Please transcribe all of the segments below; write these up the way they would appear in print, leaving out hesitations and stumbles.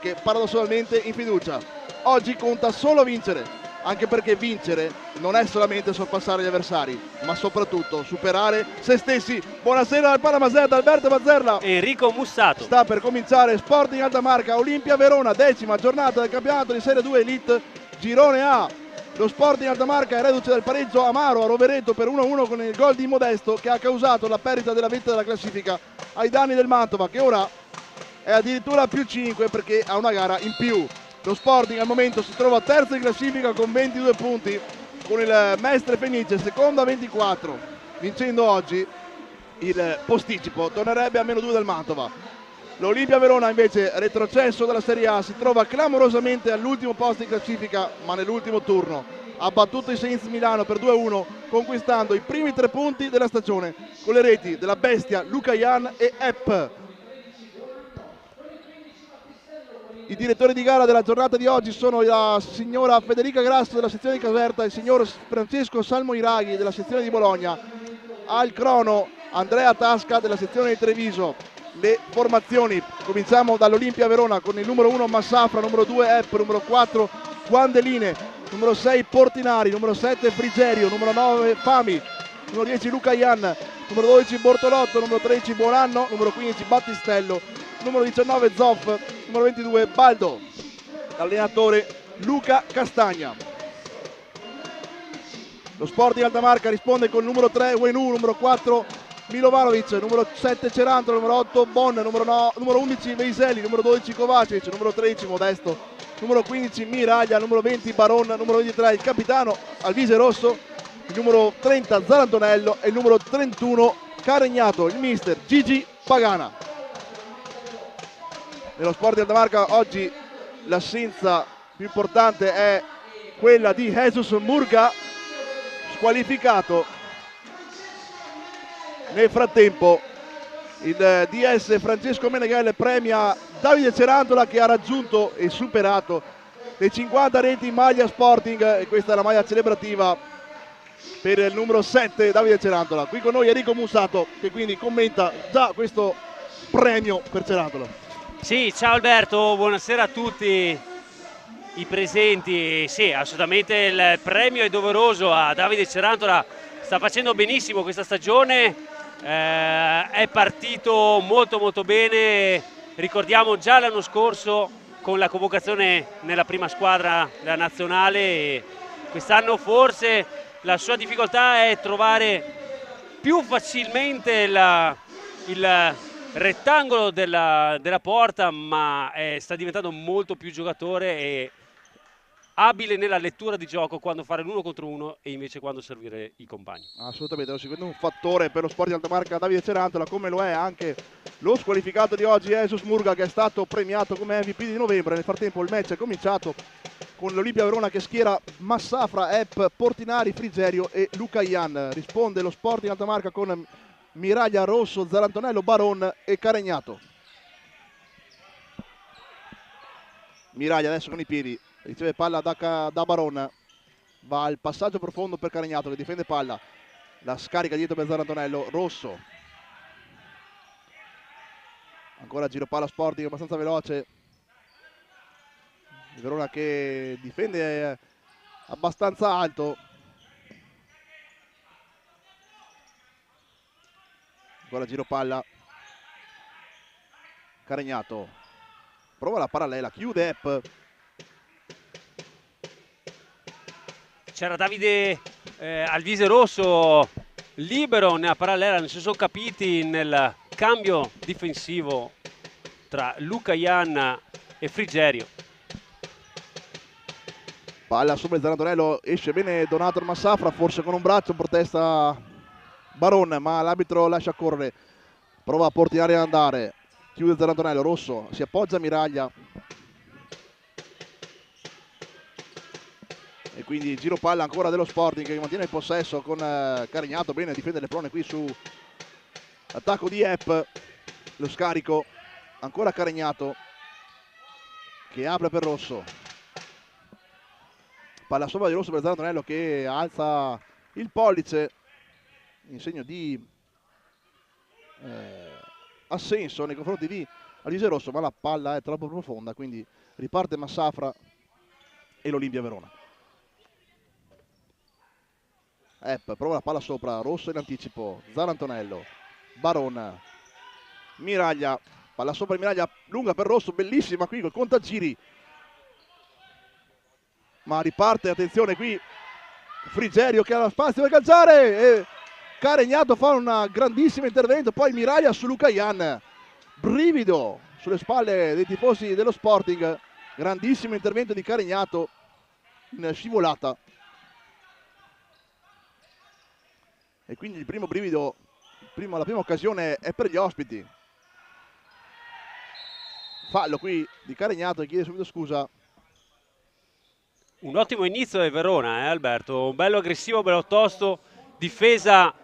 che paradossalmente in fiducia. Oggi conta solo vincere, anche perché vincere non è solamente sorpassare gli avversari, ma soprattutto superare se stessi. Buonasera al Palamazerda, Alberto Mazzerla. Enrico Mussato. Sta per cominciare Sporting Alta Marca, Olimpia Verona, 10ª giornata del campionato di Serie 2 Elite, Girone A. Lo Sporting Alta Marca è reduce del pareggio amaro a Rovereto per 1-1 con il gol di Modesto, che ha causato la perdita della vetta della classifica ai danni del Mantova, che ora è addirittura più 5 perché ha una gara in più. Lo Sporting al momento si trova terzo in classifica con 22 punti, con il Mestre Fenice secondo a 24. Vincendo oggi il posticipo tornerebbe a -2 del Mantova. L'Olimpia Verona invece, retrocesso dalla Serie A, si trova clamorosamente all'ultimo posto in classifica, ma nell'ultimo turno ha battuto i Saints Milano per 2-1, conquistando i primi 3 punti della stagione con le reti della bestia Luca Jan e Epp. I direttori di gara della giornata di oggi sono la signora Federica Grasso della sezione di Caserta e il signor Francesco Salmoiraghi della sezione di Bologna. Al crono Andrea Tasca della sezione di Treviso. Le formazioni: cominciamo dall'Olimpia Verona con il numero 1 Massafra, numero 2 Epp, numero 4 Guandeline, numero 6 Portinari, numero 7 Frigerio, numero 9 Fami, numero 10 Luca Ian, numero 12 Bortolotto, numero 13 Buonanno, numero 15 Battistello, numero 19 Zoff, numero 22 Baldo. Allenatore Luca Castagna. Lo Sporting Alta Marca risponde con il numero 3 Wenu, numero 4 Milovanovic, numero 7 Ceranto, numero 8 Bon, numero 11 Veiselli, numero 12 Kovacic, numero 13 Modesto, numero 15 Miraglia, numero 20 Baron, numero 23 il capitano Alvise Rosso, il numero 30 Zarantonello e il numero 31 Caregnato, il mister Gigi Pagana. Nello Sporting Alta Marca oggi l'assenza più importante è quella di Jesus Murga, squalificato. Nel frattempo il DS Francesco Meneghel premia Davide Cerantola, che ha raggiunto e superato le 50 reti in maglia Sporting, e questa è la maglia celebrativa per il numero 7 Davide Cerantola. Qui con noi Enrico Mussato, che quindi commenta già questo premio per Cerantola. Sì, ciao Alberto, buonasera a tutti i presenti. Sì, assolutamente il premio è doveroso a Davide Cerantola, sta facendo benissimo questa stagione, è partito molto bene, ricordiamo già l'anno scorso con la convocazione nella prima squadra della nazionale, e quest'anno forse la sua difficoltà è trovare più facilmente il rettangolo della porta, ma sta diventando molto più giocatore e abile nella lettura di gioco, quando fare l'1 contro 1 e invece quando servire i compagni. Assolutamente, sicuramente un fattore per lo Sporting Alta Marca Davide Cerantola, come lo è anche lo squalificato di oggi Jesus Murga, che è stato premiato come MVP di novembre. Nel frattempo il match è cominciato con l'Olimpia Verona che schiera Massafra, Epp, Portinari, Frigerio e Luca Ian. Risponde lo Sporting Alta Marca con Miraglia, Rosso, Zarantonello, Baron e Caregnato. Miraglia adesso con i piedi riceve palla da Baron, va al passaggio profondo per Caregnato che difende palla, la scarica dietro per Zarantonello. Rosso, ancora giro palla Sporting abbastanza veloce, il Verona che difende abbastanza alto. Ancora giro palla, Caregnato prova la parallela, chiude Epp. C'era Davide Alvise Rosso libero nella parallela, non si sono capiti nel cambio difensivo tra Luca Ian e Frigerio. Palla sopra Zarantonello, esce bene Donato Massafra, forse con un braccio protesta Baron, ma l'arbitro lascia correre, prova a Portinari ad andare, chiude Zarantonello. Rosso si appoggia a Miraglia e quindi giro palla ancora dello Sporting che mantiene il possesso con Caregnato, bene difende le prone qui su attacco di Epp. Lo scarico, ancora Caregnato che apre per Rosso, palla sopra di Rosso per Zarantonello che alza il pollice in segno di assenso nei confronti di Alise Rosso, ma la palla è troppo profonda, quindi riparte Massafra e l'Olimpia Verona. Prova la palla sopra, Rosso in anticipo, Zarantonello, Baron, Miraglia, palla sopra di Miraglia, lunga per Rosso, bellissima qui col contagiri. Ma riparte, attenzione qui, Frigerio che ha spazio per calciare e Caregnato fa un grandissimo intervento, poi Miraglia su Lucayan, brivido sulle spalle dei tifosi dello Sporting, grandissimo intervento di Caregnato in scivolata. E quindi il primo brivido, la prima occasione è per gli ospiti. Fallo qui di Caregnato e chiede subito scusa. Un ottimo inizio del Verona, Alberto, un bello aggressivo, bello tosto, difesa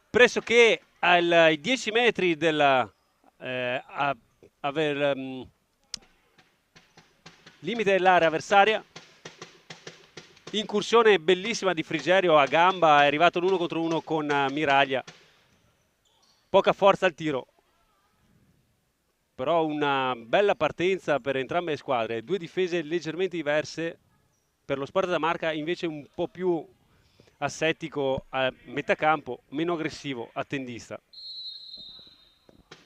pressoché ai 10 metri del limite dell'area avversaria. Incursione bellissima di Frigerio a gamba, è arrivato l'uno contro uno con Miraglia. Poca forza al tiro, però una bella partenza per entrambe le squadre. Due difese leggermente diverse. Per lo Sport da Marca invece un po' più assettico a metà campo, meno aggressivo, attendista.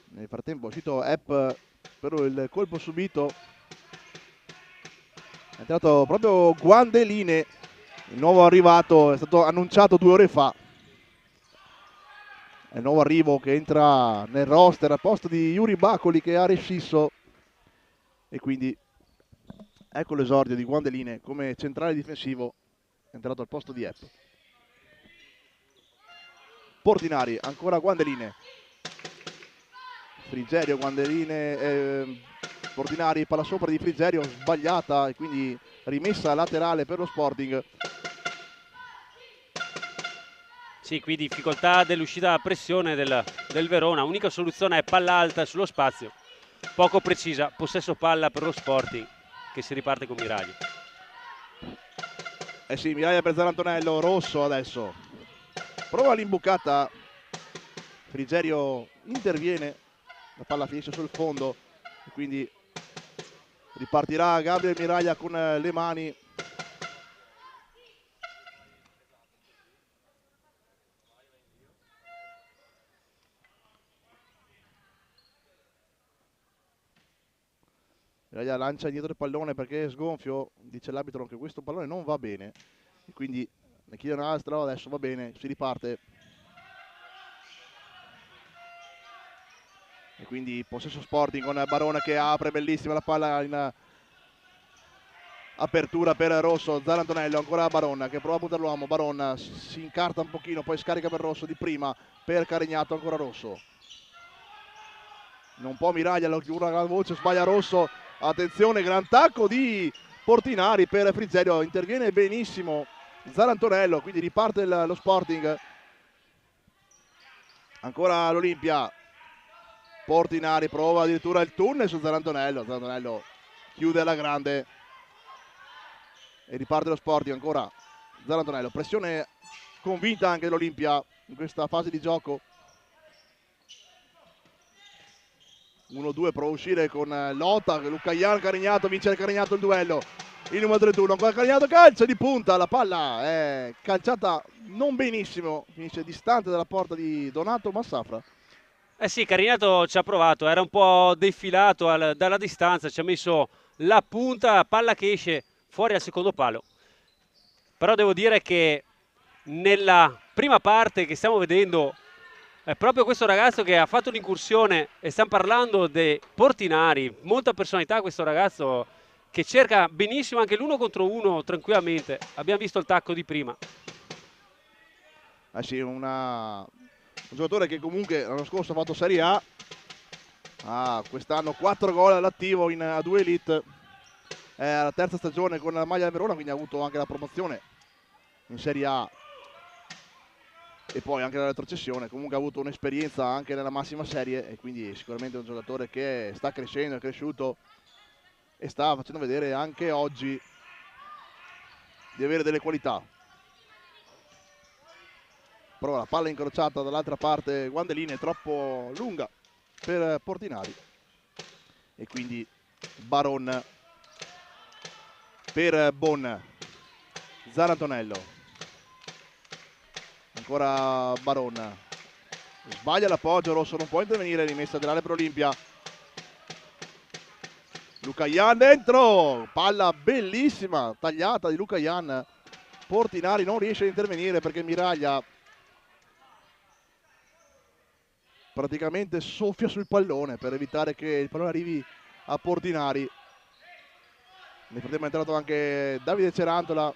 Nel frattempo è uscito Epp per il colpo subito. È entrato proprio Guandeline, il nuovo arrivato, è stato annunciato 2 ore fa. È il nuovo arrivo che entra nel roster al posto di Yuri Bacoli che ha rescisso. E quindi ecco l'esordio di Guandeline come centrale difensivo, è entrato al posto di Epp. Portinari, ancora Guandeline. Frigerio, Guandeline, Portinari, palla sopra di Frigerio, sbagliata e quindi rimessa laterale per lo Sporting. Sì, qui difficoltà dell'uscita a pressione del Verona, unica soluzione è palla alta sullo spazio, poco precisa, possesso palla per lo Sporting che si riparte con Miraglia. Eh sì, Miraglia per Zarantonello, Rosso adesso. Prova l'imbucata, Frigerio interviene, la palla finisce sul fondo, quindi ripartirà Gabriel Miraglia con le mani. Miraglia lancia indietro il pallone perché è sgonfio, dice l'arbitro che questo pallone non va bene, e quindi ne chiede un altro, adesso va bene, si riparte. E quindi possesso Sporting con Barona che apre, bellissima la palla in apertura per Rosso, Zarantonello, ancora Barona che prova a puntare l'uomo, Barona si incarta un pochino, poi scarica per Rosso di prima, per Caregnato, ancora Rosso. Non può Miraglia, lo giura la voce, sbaglia Rosso, attenzione, gran tacco di Portinari per Frigerio, interviene benissimo Zarantonello, quindi riparte lo Sporting. Ancora l'Olimpia, Portinari prova addirittura il tunnel su Zarantonello, Zarantonello chiude alla grande e riparte lo Sporting. Ancora Zarantonello, pressione convinta anche dell'Olimpia in questa fase di gioco. 1-2, prova a uscire con Lota, Lucayan, Caregnato, vince Caregnato il duello, il numero 31, ancora Caregnato, calcio di punta, la palla è calciata non benissimo, finisce distante dalla porta di Donato Massafra. Eh sì, Caregnato ci ha provato, era un po' defilato dalla distanza, ci ha messo la punta, palla che esce fuori al secondo palo. Però devo dire che nella prima parte che stiamo vedendo è proprio questo ragazzo che ha fatto l'incursione, e stiamo parlando dei Portinari, molta personalità questo ragazzo che cerca benissimo anche l'uno contro uno tranquillamente. Abbiamo visto il tacco di prima. Sì, un giocatore che comunque l'anno scorso ha fatto Serie A, quest'anno 4 gol all'attivo in A2 Elite, è la terza stagione con la maglia del Verona, quindi ha avuto anche la promozione in Serie A e poi anche la retrocessione. Comunque ha avuto un'esperienza anche nella massima serie e quindi sicuramente è un giocatore che sta crescendo, è cresciuto e sta facendo vedere anche oggi di avere delle qualità. Però la palla incrociata dall'altra parte, Guandeline è troppo lunga per Portinari. e quindi Baron per Bon. Zarantonello, ancora Baron, sbaglia l'appoggio, Rosso non può intervenire, rimessa laterale per Olimpia. Lucayan dentro, palla bellissima, tagliata di Lucayan. Portinari non riesce a intervenire perché Miraglia praticamente soffia sul pallone per evitare che il pallone arrivi a Portinari. Nel frattempo è entrato anche Davide Cerantola.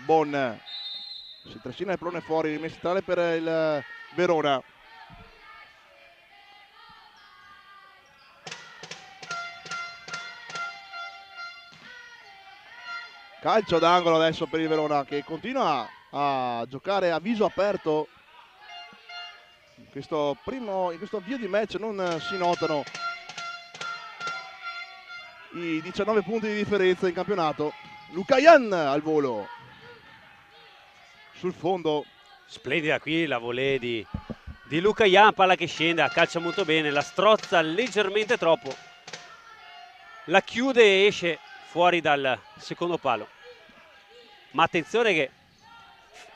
Bon si trascina il pallone fuori, rimessa centrale per il Verona. Calcio d'angolo adesso per il Verona che continua a giocare a viso aperto. In questo avvio di match non si notano i 19 punti di differenza in campionato. Lucayan al volo sul fondo. Splendida qui la volée di Lucayan, palla che scende, calcia molto bene, la strozza leggermente troppo, la chiude e esce fuori dal secondo palo. Ma attenzione che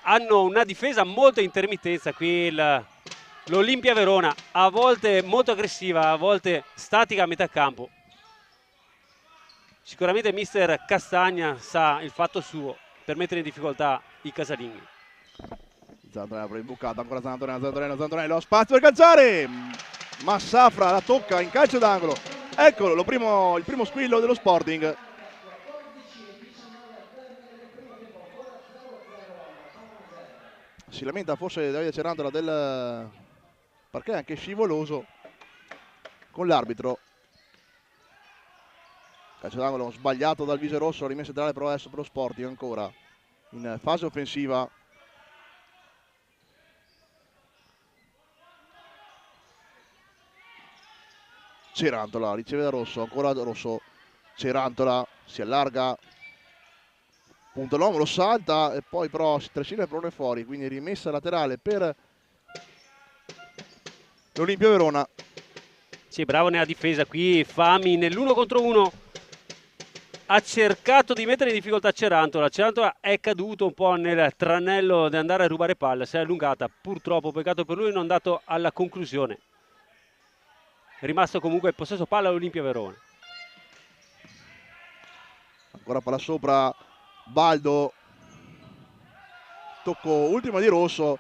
hanno una difesa molto intermittenza qui l'Olimpia Verona, a volte molto aggressiva, a volte statica a metà campo. Sicuramente mister Castagna sa il fatto suo per mettere in difficoltà i casalinghi. Zantonello imbucata, ancora Zantonello, spazio per calciare. Massafra la tocca in calcio d'angolo. Eccolo il primo squillo dello Sporting. Si lamenta forse Davide Cerantola del perché è anche scivoloso con l'arbitro. Calcio d'angolo sbagliato dal viso rosso, rimessa centrale però adesso per lo Sporting ancora in fase offensiva. Cerantola riceve da Rosso, ancora Rosso, Cerantola si allarga, punto l'uomo, lo salta e poi però si trascina il pallone fuori, quindi rimessa laterale per l'Olimpia Verona. Sì, bravo nella difesa qui, Fami nell'1 contro 1 ha cercato di mettere in difficoltà Cerantola. Cerantola è caduto un po' nel tranello di andare a rubare palla, si è allungata, purtroppo peccato per lui, non dato alla conclusione. È rimasto comunque il possesso palla all'Olimpia Verona. Ancora palla sopra, Baldo, tocco ultimo di Rosso,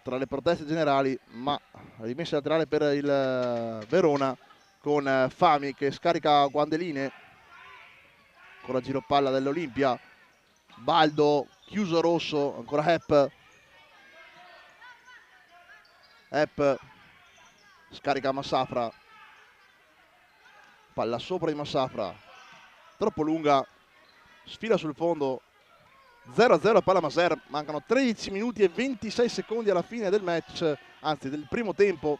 tra le proteste generali, ma rimessa laterale per il Verona con Fami che scarica Guandeline. Ancora giro palla dell'Olimpia, Baldo, chiuso Rosso, ancora Epp scarica Massafra, palla sopra di Massafra, troppo lunga, sfila sul fondo, 0-0 palla Maser, mancano 13 minuti e 26 secondi alla fine del match, anzi del primo tempo,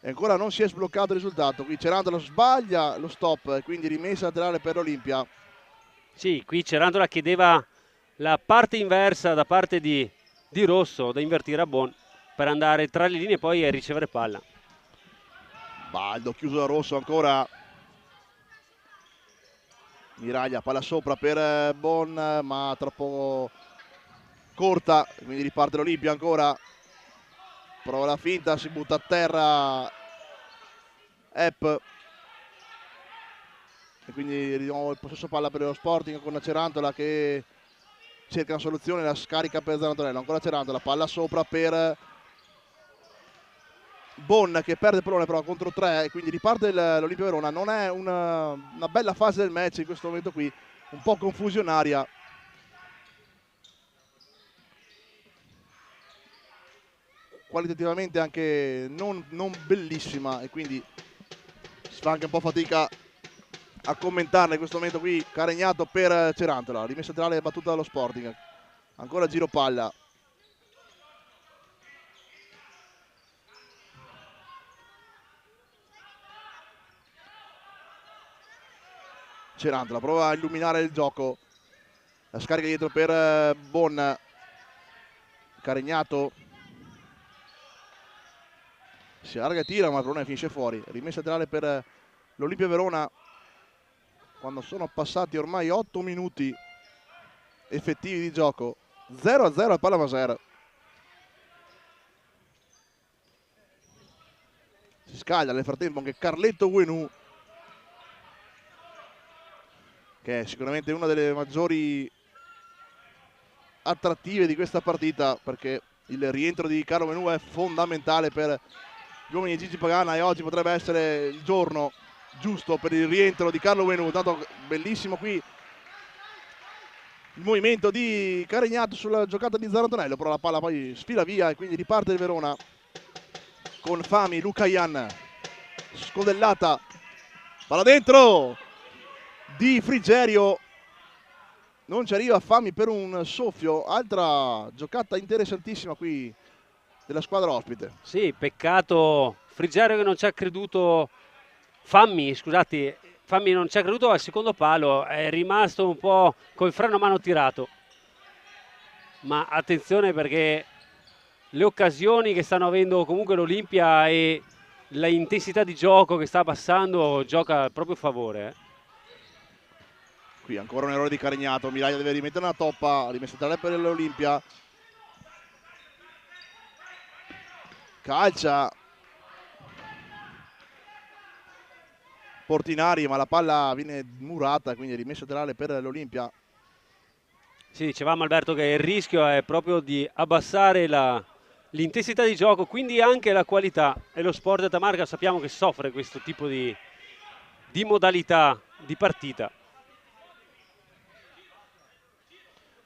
e ancora non si è sbloccato il risultato. Qui Cerantola sbaglia lo stop, quindi rimessa laterale per l'Olimpia. Sì, qui Cerantola chiedeva la parte inversa da parte di Rosso da invertire a Bon per andare tra le linee e poi ricevere palla. Baldo chiuso da Rosso ancora. Miraglia, palla sopra per Bon, ma troppo corta, quindi riparte l'Olimpia ancora. Prova la finta, si butta a terra Epp. E quindi di nuovo il possesso palla per lo Sporting con Cerantola che cerca una soluzione, la scarica per Zarantonello. Ancora Cerantola, palla sopra per Bon che perde il pallone però contro 3 e quindi riparte l'Olimpia Verona. Non è una bella fase del match in questo momento qui, un po' confusionaria. Qualitativamente anche non bellissima e quindi si fa anche un po' fatica a commentarla in questo momento qui. Caregnato per Cerantola, rimessa laterale battuta dallo Sporting, ancora giro palla. Cerantola prova a illuminare il gioco, la scarica dietro per Bon, Caregnato si allarga e tira, ma il pallone finisce fuori. Rimessa laterale per l'Olimpia Verona quando sono passati ormai 8 minuti effettivi di gioco. 0-0 al Palamaser. Si scaglia nel frattempo anche Carletto Uenu, che è sicuramente una delle maggiori attrattive di questa partita, perché il rientro di Carlo Uenu è fondamentale per gli uomini di Gigi Pagana, e oggi potrebbe essere il giorno giusto per il rientro di Carlo Uenu. Tanto bellissimo qui il movimento di Carignato sulla giocata di Zarantonello, però la palla poi sfila via e quindi riparte il Verona con Fami, Lucayan, scodellata, palla dentro di Frigerio, non ci arriva Fami per un soffio. Altra giocata interessantissima qui della squadra ospite. Sì, peccato Frigerio che non ci ha creduto, Fami non ci ha creduto al secondo palo, è rimasto un po' col freno a mano tirato. Ma attenzione, perché le occasioni che stanno avendo comunque l'Olimpia e l'intensità di gioco che sta passando gioca al proprio favore. Qui ancora un errore di Carignato, Miraglia deve rimettere una toppa, rimessa tra per l'Olimpia. Calcia Portinari, ma la palla viene murata, quindi rimessa laterale per l'Olimpia. Sì, dicevamo Alberto che il rischio è proprio di abbassare l'intensità di gioco, quindi anche la qualità, e lo Sport Tamarca sappiamo che soffre questo tipo di modalità di partita.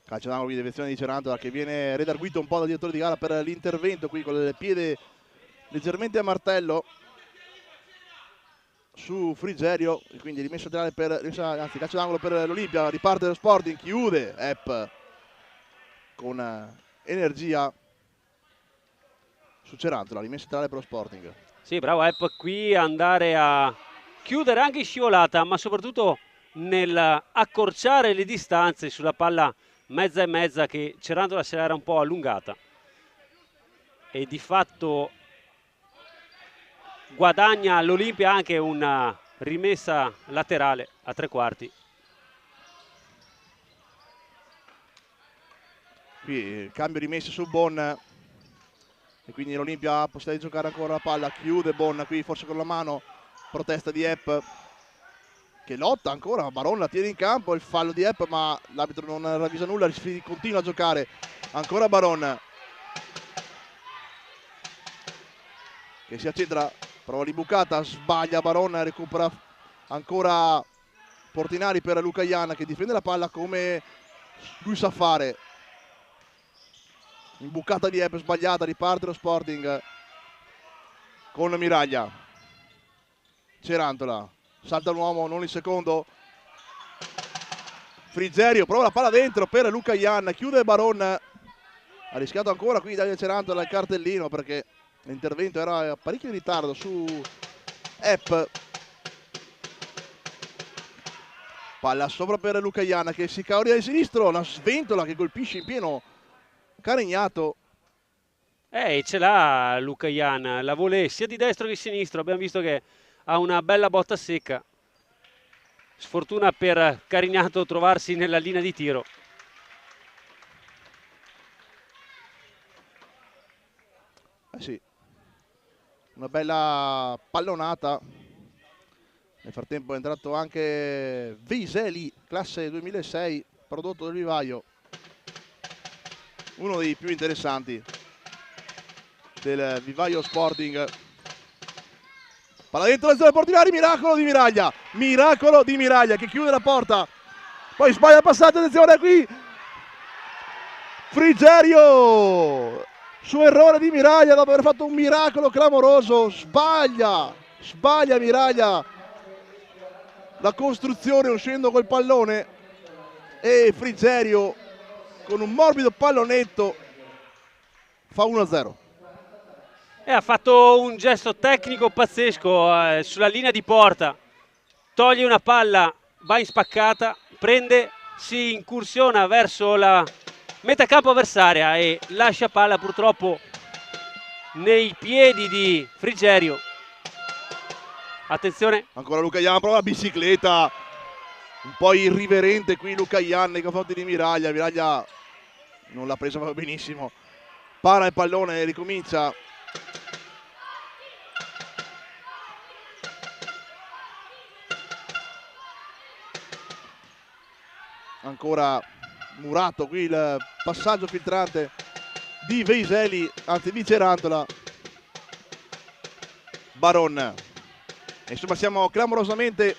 Calcio d'angolo di deviazione di Cerantola, che viene redarguito un po' dal direttore di gara per l'intervento qui con il piede leggermente a martello su Frigerio, e quindi rimessa laterale anzi calcio d'angolo per l'Olimpia. Riparte lo Sporting, chiude Epp con energia su Cerantola, rimessa laterale per lo Sporting. Sì, bravo Epp qui andare a chiudere anche in scivolata, ma soprattutto nel accorciare le distanze sulla palla mezza e mezza, che Cerantola se l'era un po' allungata, e di fatto guadagna l'Olimpia anche una rimessa laterale a 3/4. Qui cambio rimesse su Bon, e quindi l'Olimpia ha possibilità di giocare ancora la palla. Chiude Bon qui forse con la mano, protesta di Epp che lotta ancora, Baron la tiene in campo, il fallo di Epp ma l'arbitro non ravvisa nulla, continua a giocare ancora Baron, che si accentra, prova l'imbucata, sbaglia Baron, recupera ancora Portinari per Lucayan, che difende la palla come lui sa fare. Imbucata di Epp sbagliata, riparte lo Sporting con Miraglia. Cerantola, salta l'uomo, non il secondo. Frigerio prova la palla dentro per Lucayan, chiude Baron. Ha rischiato ancora qui Davide Cerantola il cartellino, perché l'intervento era parecchio in ritardo su Epp. Palla sopra per Lucayan, che si cauria di sinistro, una sventola che colpisce in pieno Carignato. Ce l'ha Lucayan, la vuole sia di destro che di sinistro, abbiamo visto che ha una bella botta secca. Sfortuna per Carignato trovarsi nella linea di tiro. Sì, una bella pallonata. Nel frattempo è entrato anche Viseli, classe 2006, prodotto del Vivaio, uno dei più interessanti del Vivaio Sporting. Palla dentro la zona Portinari, miracolo di Miraglia che chiude la porta, poi sbaglia il passaggio, attenzione qui Frigerio su errore di Miraglia dopo aver fatto un miracolo clamoroso, sbaglia Miraglia la costruzione uscendo col pallone, e Frigerio con un morbido pallonetto fa 1-0. E ha fatto un gesto tecnico pazzesco sulla linea di porta, toglie una palla, va in spaccata, prende, si incursiona verso la metà campo avversaria e lascia palla purtroppo nei piedi di Frigerio. Attenzione. Ancora Luca Ian, prova la bicicletta. Un po' irriverente qui Luca Ian nei confronti di Miraglia. Miraglia non l'ha presa proprio benissimo. Para il pallone e ricomincia. Ancora murato qui il passaggio filtrante di Veiseli, anzi di Cerantola. Baron. Insomma siamo clamorosamente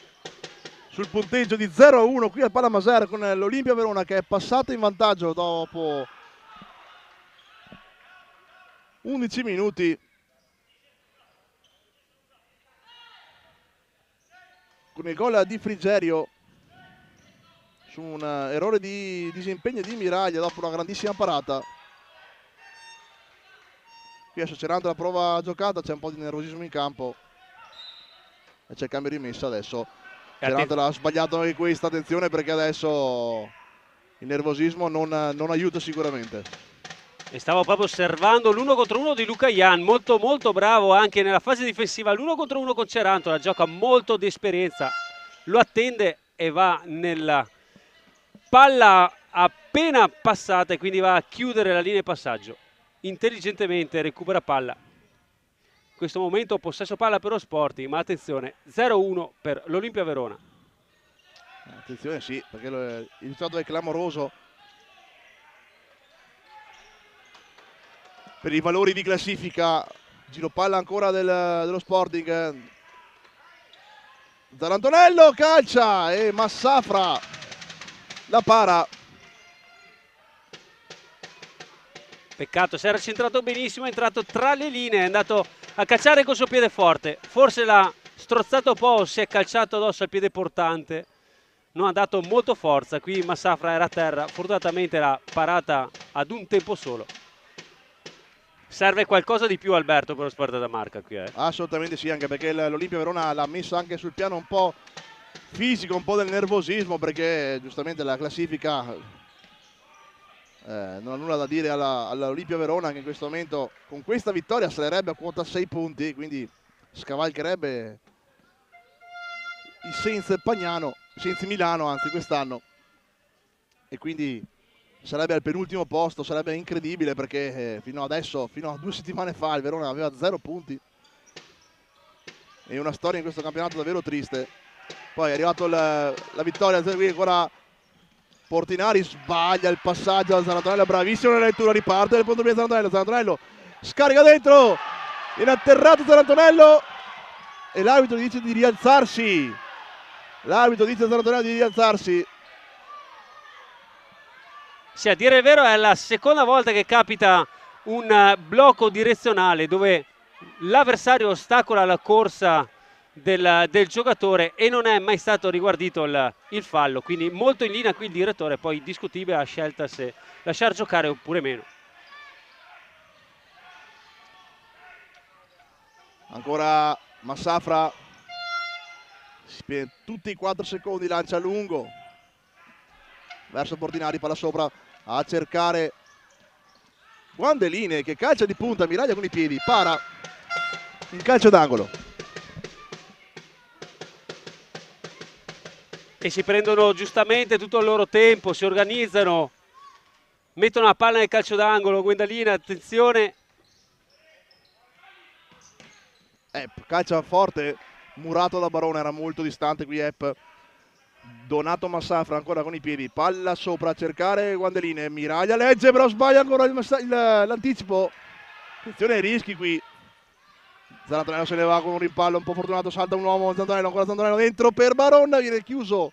sul punteggio di 0-1 qui al Palamaser con l'Olimpia Verona che è passato in vantaggio dopo 11 minuti con il gol di Frigerio su un errore di disimpegno di Miraglia dopo una grandissima parata. Qui adesso Cerantola prova la giocata, c'è un po' di nervosismo in campo e c'è il cambio rimessa adesso. Cerantola ha sbagliato anche questa, attenzione perché adesso il nervosismo non aiuta sicuramente. E stavo proprio osservando l'1 contro 1 di Luca Ian, molto molto bravo anche nella fase difensiva, l'1 contro 1 con Cerantola, gioca molto di esperienza, lo attende e va nella palla appena passata e quindi va a chiudere la linea di passaggio. Intelligentemente recupera palla. In questo momento possesso palla per lo Sporting, ma attenzione, 0-1 per l'Olimpia Verona. Attenzione sì, perché il risultato è clamoroso per i valori di classifica. Giro palla ancora dello Sporting. Zarantonello calcia e Massafra la para. Peccato, si era centrato benissimo, è entrato tra le linee, è andato a calciare col suo piede forte. Forse l'ha strozzato un po', si è calciato addosso al piede portante. Non ha dato molto forza, qui Massafra era a terra, fortunatamente l'ha parata ad un tempo solo. Serve qualcosa di più Alberto per lo Sparta da Marca qui. Assolutamente sì, anche perché l'Olimpia Verona l'ha messo anche sul piano un po' fisico, un po' del nervosismo, perché giustamente la classifica non ha nulla da dire all'Olimpia Verona, che in questo momento con questa vittoria salerebbe a quota 6 punti, quindi scavalcherebbe i Senza Milano anzi quest'anno, e quindi sarebbe al penultimo posto. Sarebbe incredibile perché fino adesso, fino a 2 settimane fa, il Verona aveva 0 punti e una storia in questo campionato davvero triste. Poi è arrivato la vittoria, qui ancora Portinari sbaglia il passaggio da Zarantonello, bravissimo nella lettura, riparte nel punto di Zarantonello scarica dentro, viene atterrato Zarantonello e l'arbitro dice di rialzarsi. L'arbitro dice a Zarantonello di rialzarsi. Sì, a dire il vero è la seconda volta che capita un blocco direzionale dove l'avversario ostacola la corsa del giocatore e non è mai stato riguardito il fallo, quindi molto in linea qui il direttore, poi discutibile la scelta se lasciar giocare oppure meno. Ancora Massafra, tutti i 4 secondi, lancia lungo verso Portinari, palla sopra a cercare Guandeline che calcia di punta, Miraglia con i piedi, para in calcio d'angolo. E si prendono giustamente tutto il loro tempo, si organizzano, mettono la palla nel calcio d'angolo. Guendalina, attenzione. Calcia forte, murato da Barone, era molto distante qui Epp. Donato Massafra ancora con i piedi, palla sopra a cercare Guandeline, Miraglia legge però sbaglia ancora l'anticipo. Attenzione ai rischi qui. Zarantonello se ne va con un rimpallo un po' fortunato, salta un uomo, Zarantonello, ancora Zarantonello dentro per Baron, viene chiuso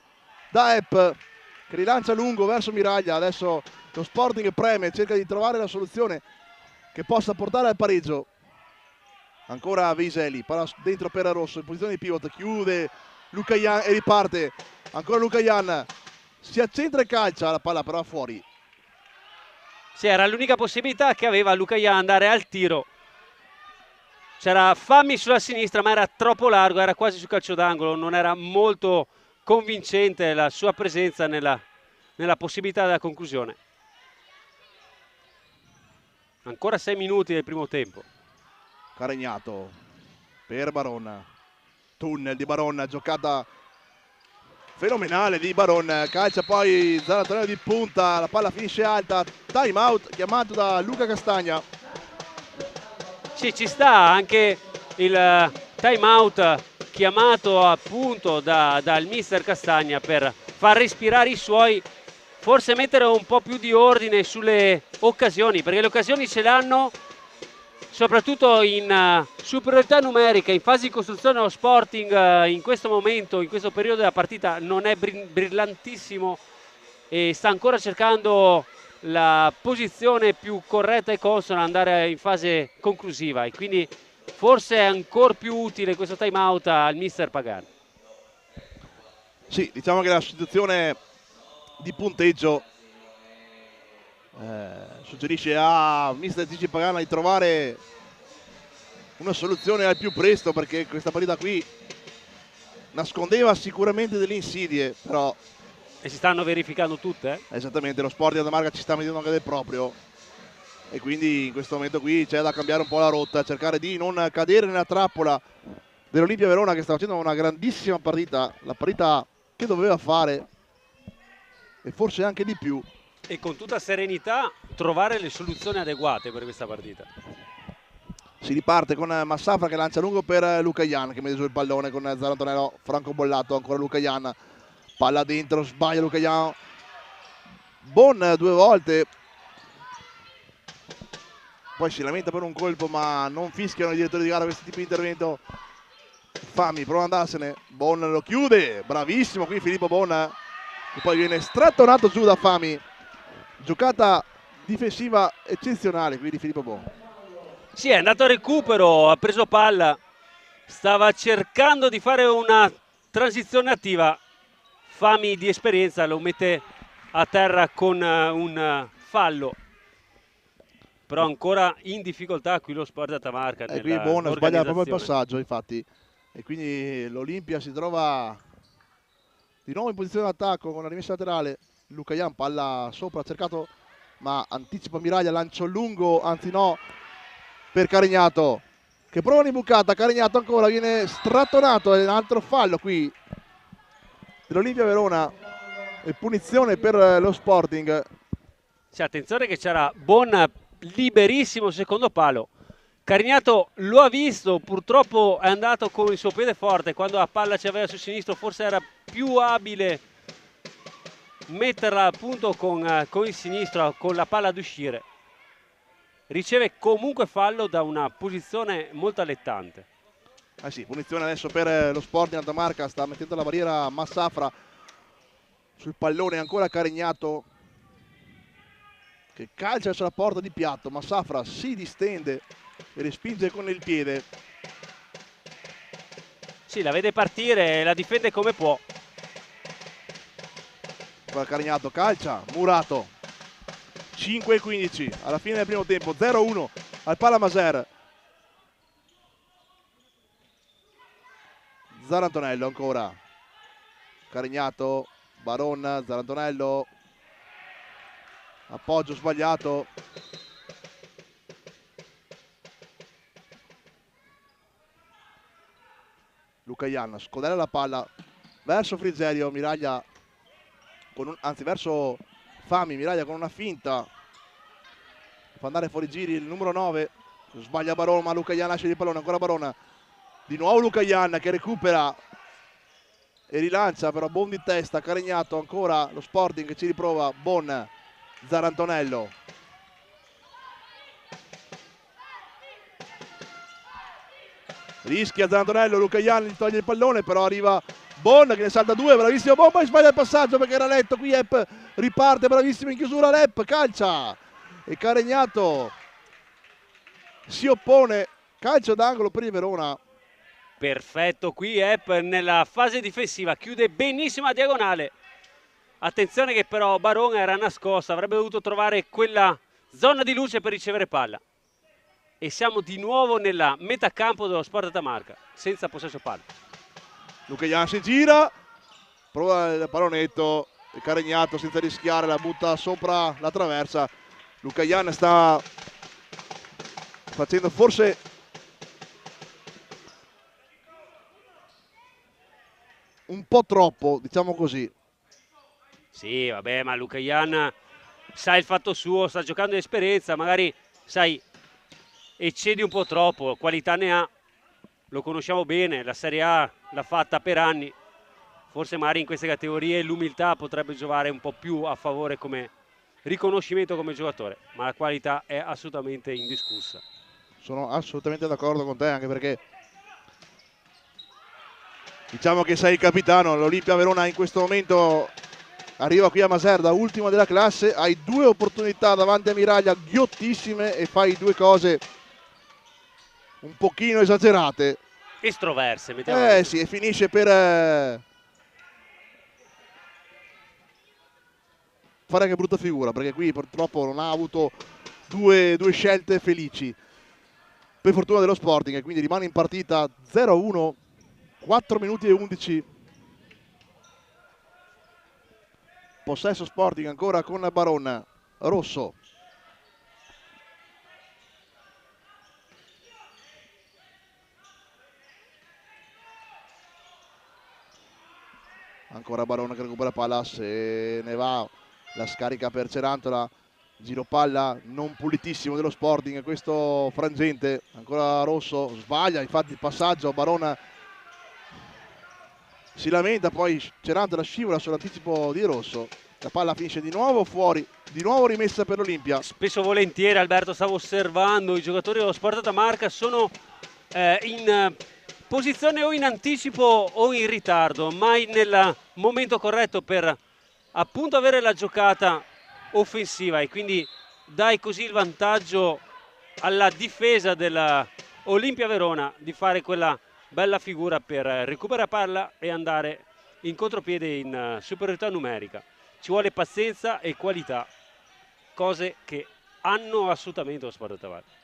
da Epp che rilancia lungo verso Miraglia. Adesso lo Sporting preme, cerca di trovare la soluzione che possa portare al pareggio. Ancora Veiseli, palla dentro per Rosso in posizione di pivot, chiude Luca Ian e riparte. Ancora Luca Ian, si accentra e calcia, la palla però fuori. Sì, era l'unica possibilità che aveva Luca Ian, andare al tiro. C'era Fammi sulla sinistra ma era troppo largo, era quasi sul calcio d'angolo, non era molto convincente la sua presenza nella possibilità della conclusione. Ancora 6 minuti del primo tempo. Caregnato per Baron, tunnel di Baron, giocata fenomenale di Baron, calcia poi Zarantonello di punta, la palla finisce alta, time out chiamato da Luca Castagna. Sì, ci sta anche il time out chiamato appunto dal mister Castagna per far respirare i suoi, forse mettere un po' più di ordine sulle occasioni, perché le occasioni ce l'hanno soprattutto in superiorità numerica, in fase di costruzione. Lo Sporting in questo momento, in questo periodo della partita non è brillantissimo e sta ancora cercando la posizione più corretta e consona ad andare in fase conclusiva, e quindi forse è ancora più utile questo time out al mister Pagani. Sì, diciamo che la situazione di punteggio suggerisce a mister Gigi Pagani di trovare una soluzione al più presto, perché questa partita qui nascondeva sicuramente delle insidie, però E si stanno verificando tutte? Esattamente, lo Sporting da Marca ci sta mettendo anche del proprio, e quindi in questo momento qui c'è da cambiare un po' la rotta, cercare di non cadere nella trappola dell'Olimpia Verona, che sta facendo una grandissima partita, la partita che doveva fare e forse anche di più. E con tutta serenità trovare le soluzioni adeguate per questa partita. Si riparte con Massafra che lancia lungo per Luca Ian, che mette giù il pallone con Zarantonello, Franco Bollato, ancora Luca Ian, palla dentro, sbaglia Luca Ian, Bon due volte, poi si lamenta per un colpo ma non fischiano i direttori di gara questo tipo di intervento. Fami prova ad andarsene, Bon lo chiude, bravissimo qui Filippo Bon, che poi viene strattonato giù da Fami. Giocata difensiva eccezionale qui di Filippo Bon. Sì, è andato a recupero, ha preso palla, stava cercando di fare una transizione attiva. Fami di esperienza lo mette a terra con un fallo, però ancora in difficoltà qui lo Sport Tamarca. E qui Bon sbaglia proprio il passaggio, infatti, e quindi l'Olimpia si trova di nuovo in posizione d'attacco con la rimessa laterale. Luca Ian, palla sopra, ha cercato ma anticipa Miraglia, lancio lungo, anzi no, per Caregnato, che prova un'imbucata. Caregnato ancora viene strattonato, è un altro fallo qui dell'Olimpia Verona e punizione per lo Sporting. Sì, attenzione che c'era Bon liberissimo secondo palo, Caregnato lo ha visto, purtroppo è andato con il suo piede forte, quando la palla ci aveva sul sinistro forse era più abile metterla appunto con il sinistro, con la palla ad uscire. Riceve comunque fallo da una posizione molto allettante. Sì, punizione adesso per lo Sporting Alta Marca, sta mettendo la barriera Massafra sul pallone, ancora Caregnato che calcia sulla porta di piatto. Massafra si distende e respinge con il piede. Sì, la vede partire, la difende come può. Qua Caregnato calcia, Murato, 5-15 alla fine del primo tempo, 0-1 al Palamaser. Zarantonello ancora, Caregnato, Baron, Zarantonello, appoggio sbagliato, Luca Ian scodella la palla verso Frigerio, Miraglia verso Fami, Miraglia con una finta, fa andare fuori giri il numero 9, sbaglia Baron ma Luca Ian lascia il pallone, ancora Baron, di nuovo Luca Ian che recupera e rilancia, però Bon di testa, Caregnato ancora, lo Sporting che ci riprova, Bon, Zarantonello, rischia Zarantonello, Luca Ian gli toglie il pallone, però arriva Bon che ne salta due, bravissimo Bon, poi sbaglia il passaggio perché era letto, qui Epp riparte, bravissimo in chiusura l'Epp, calcia e Caregnato si oppone, calcio d'angolo per il Verona. Perfetto qui Epp nella fase difensiva, chiude benissimo a diagonale. Attenzione che però Baron era nascosto, avrebbe dovuto trovare quella zona di luce per ricevere palla. E siamo di nuovo nella metà campo dello Sport Tamarca, senza possesso palla. Luca Ian si gira, prova il pallonetto, Caregnato senza rischiare la butta sopra la traversa. Luca Ian sta facendo forse un po' troppo, diciamo così. Sì, vabbè, ma Luca Ian sa il fatto suo, sta giocando di esperienza, magari, sai, eccedi un po' troppo, qualità ne ha, lo conosciamo bene, la Serie A l'ha fatta per anni, forse magari in queste categorie l'umiltà potrebbe giocare un po' più a favore come riconoscimento come giocatore, ma la qualità è assolutamente indiscussa. Sono assolutamente d'accordo con te, anche perché diciamo che sei il capitano. L'Olimpia Verona in questo momento arriva qui a Maserda, ultima della classe, hai 2 opportunità davanti a Miraglia ghiottissime e fai 2 cose un pochino esagerate. Estroverse, mettiamola così. Sì, e finisce per fare anche brutta figura, perché qui purtroppo non ha avuto due scelte felici. Per fortuna dello Sporting, e quindi rimane in partita 0-1, 4 minuti e 11. Possesso Sporting ancora con Baron. Rosso. Ancora Barone che recupera palla, se ne va, la scarica per Cerantola, giro palla non pulitissimo dello Sporting questo frangente, ancora Rosso, sbaglia infatti il passaggio, Barone si lamenta, poi Cerantola scivola sull'anticipo di Rosso, la palla finisce di nuovo fuori, di nuovo rimessa per l'Olimpia. Spesso volentieri, Alberto, stavo osservando, i giocatori dello Sport Atamarca sono in posizione o in anticipo o in ritardo, mai nel momento corretto per appunto avere la giocata offensiva, e quindi dai così il vantaggio alla difesa della Olimpia Verona di fare quella bella figura per recuperare palla e andare in contropiede in superiorità numerica. Ci vuole pazienza e qualità, cose che hanno assolutamente lo Sport Atamarca.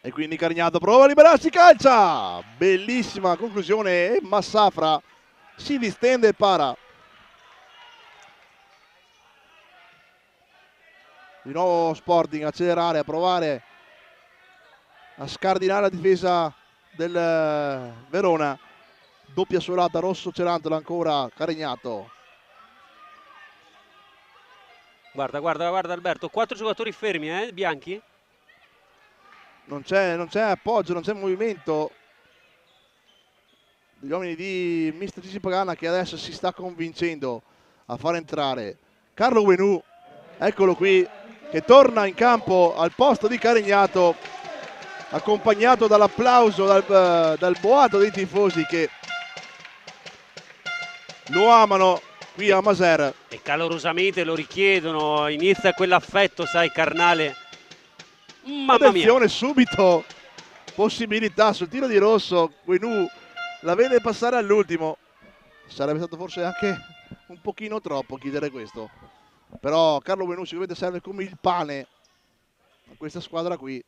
E quindi Carignato prova a liberarsi, calcia, bellissima conclusione e Massafra si distende e para. Di nuovo Sporting a accelerare, a provare a scardinare la difesa del Verona. Doppia suolata, Rosso Cerantola, ancora Carignato. Guarda, guarda, guarda Alberto, 4 giocatori fermi, bianchi? Non c'è appoggio, non c'è movimento. Gli uomini di Mister Gigi Pagana che adesso si sta convincendo a far entrare Carlo Uenù, eccolo qui, che torna in campo al posto di Carignato, accompagnato dall'applauso, dal boato dei tifosi che lo amano qui a Maser. E calorosamente lo richiedono, inizia quell'affetto, sai, carnale. Mamma mia! Attenzione, subito possibilità sul tiro di Rosso, Uenù la vede passare all'ultimo. Sarebbe stato forse anche un pochino troppo chiedere questo, però Carlo Uenù sicuramente serve come il pane a questa squadra qui.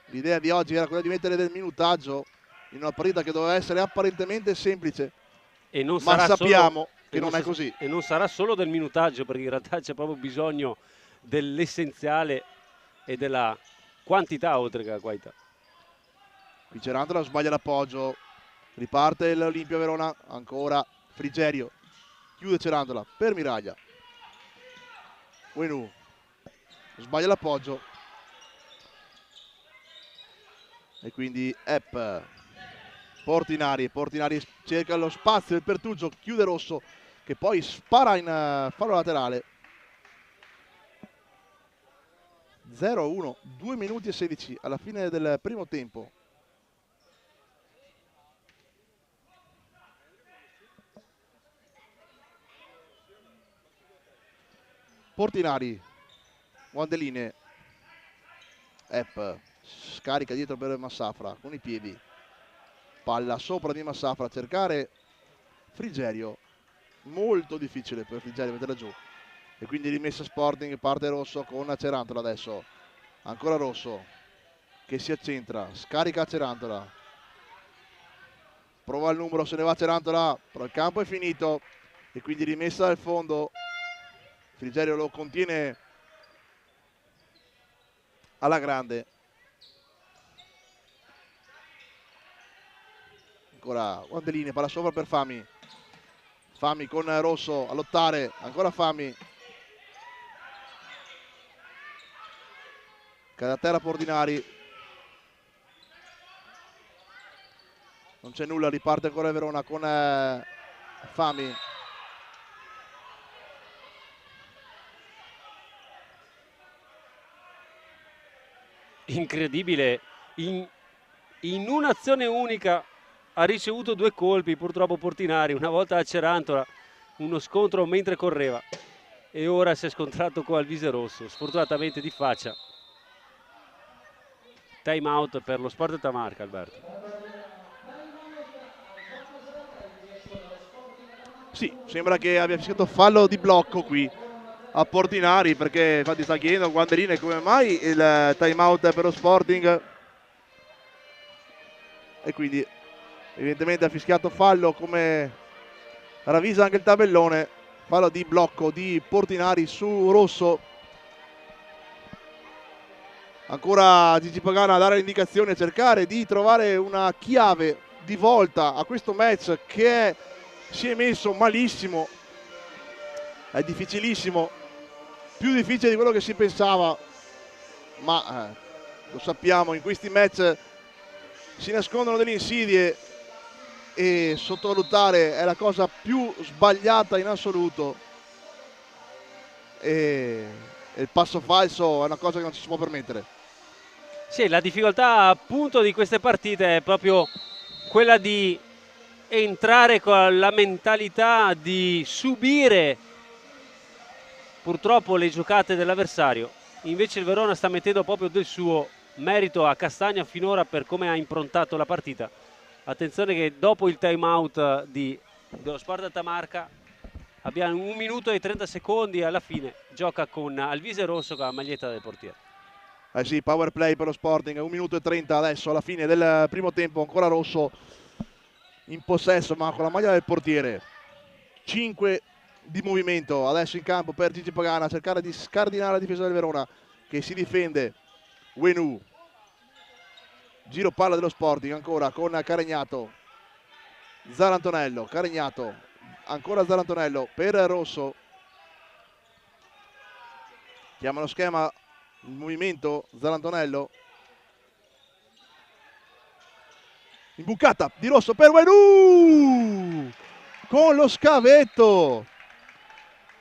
L'idea di oggi era quella di mettere del minutaggio in una partita che doveva essere apparentemente semplice, E non ma sarà sappiamo solo, che non è così. E non sarà solo del minutaggio, perché in realtà c'è proprio bisogno dell'essenziale e della quantità oltre che la qualità. Qui Cerantola sbaglia l'appoggio, riparte l'Olimpia Verona, ancora Frigerio, chiude Cerantola per Miraglia. Uenù sbaglia l'appoggio e quindi Portinari cerca lo spazio, il pertugio, chiude Rosso che poi spara in fallo laterale. 0-1, 2 minuti e 16 alla fine del primo tempo. Portinari, Wandeline, scarica dietro per Massafra con i piedi, palla sopra di Massafra a cercare Frigerio, molto difficile per Frigerio metterla giù, e quindi rimessa Sporting, parte Rosso con Cerantola adesso, ancora Rosso che si accentra, scarica Cerantola, prova il numero, se ne va Cerantola, però il campo è finito e quindi rimessa dal fondo. Frigerio lo contiene alla grande. ancora Guandelini, palla sopra per Fami. Fami con Rosso a lottare, ancora Fami. Cade a terra Portinari. Non c'è nulla, riparte ancora Verona con Fami. Incredibile, in un'azione unica ha ricevuto 2 colpi purtroppo Portinari, una volta a Cerantola, uno scontro mentre correva e ora si è scontrato con Alvise Rosso, sfortunatamente di faccia. Time out per lo Sport Tamarca, Alberto. Sì, sembra che abbia fischiato fallo di blocco qui a Portinari, perché infatti sta chiedendo Guandelini come mai il time out per lo Sporting, e quindi evidentemente ha fischiato fallo, come ravvisa anche il tabellone. Fallo di blocco di Portinari su Rosso. Ancora Gigi Pagana a dare l'indicazione, a cercare di trovare una chiave di volta a questo match che si è messo malissimo. È difficilissimo, più difficile di quello che si pensava, ma lo sappiamo, in questi match si nascondono delle insidie e sottovalutare è la cosa più sbagliata in assoluto, e il passo falso è una cosa che non ci si può permettere. Sì, la difficoltà appunto di queste partite è proprio quella di entrare con la mentalità di subire purtroppo le giocate dell'avversario. Invece il Verona sta mettendo proprio del suo, merito a Castagna finora per come ha improntato la partita. Attenzione che dopo il time out dello Sport Tamarca abbiamo 1 minuto e 30 secondi, alla fine gioca con Alvise Rosso con la maglietta del portiere. Sì, power play per lo Sporting, 1 minuto e 30 adesso alla fine del primo tempo, ancora Rosso in possesso ma con la maglia del portiere. 5 di movimento adesso in campo per Gigi Pagana, a cercare di scardinare la difesa del Verona che si difende. Wenu, giro palla dello Sporting ancora con Caregnato, Zarantonello, Caregnato, ancora Zarantonello per Rosso, chiama lo schema, il movimento Zarantonello, imbucata di Rosso per Wenu con lo scavetto,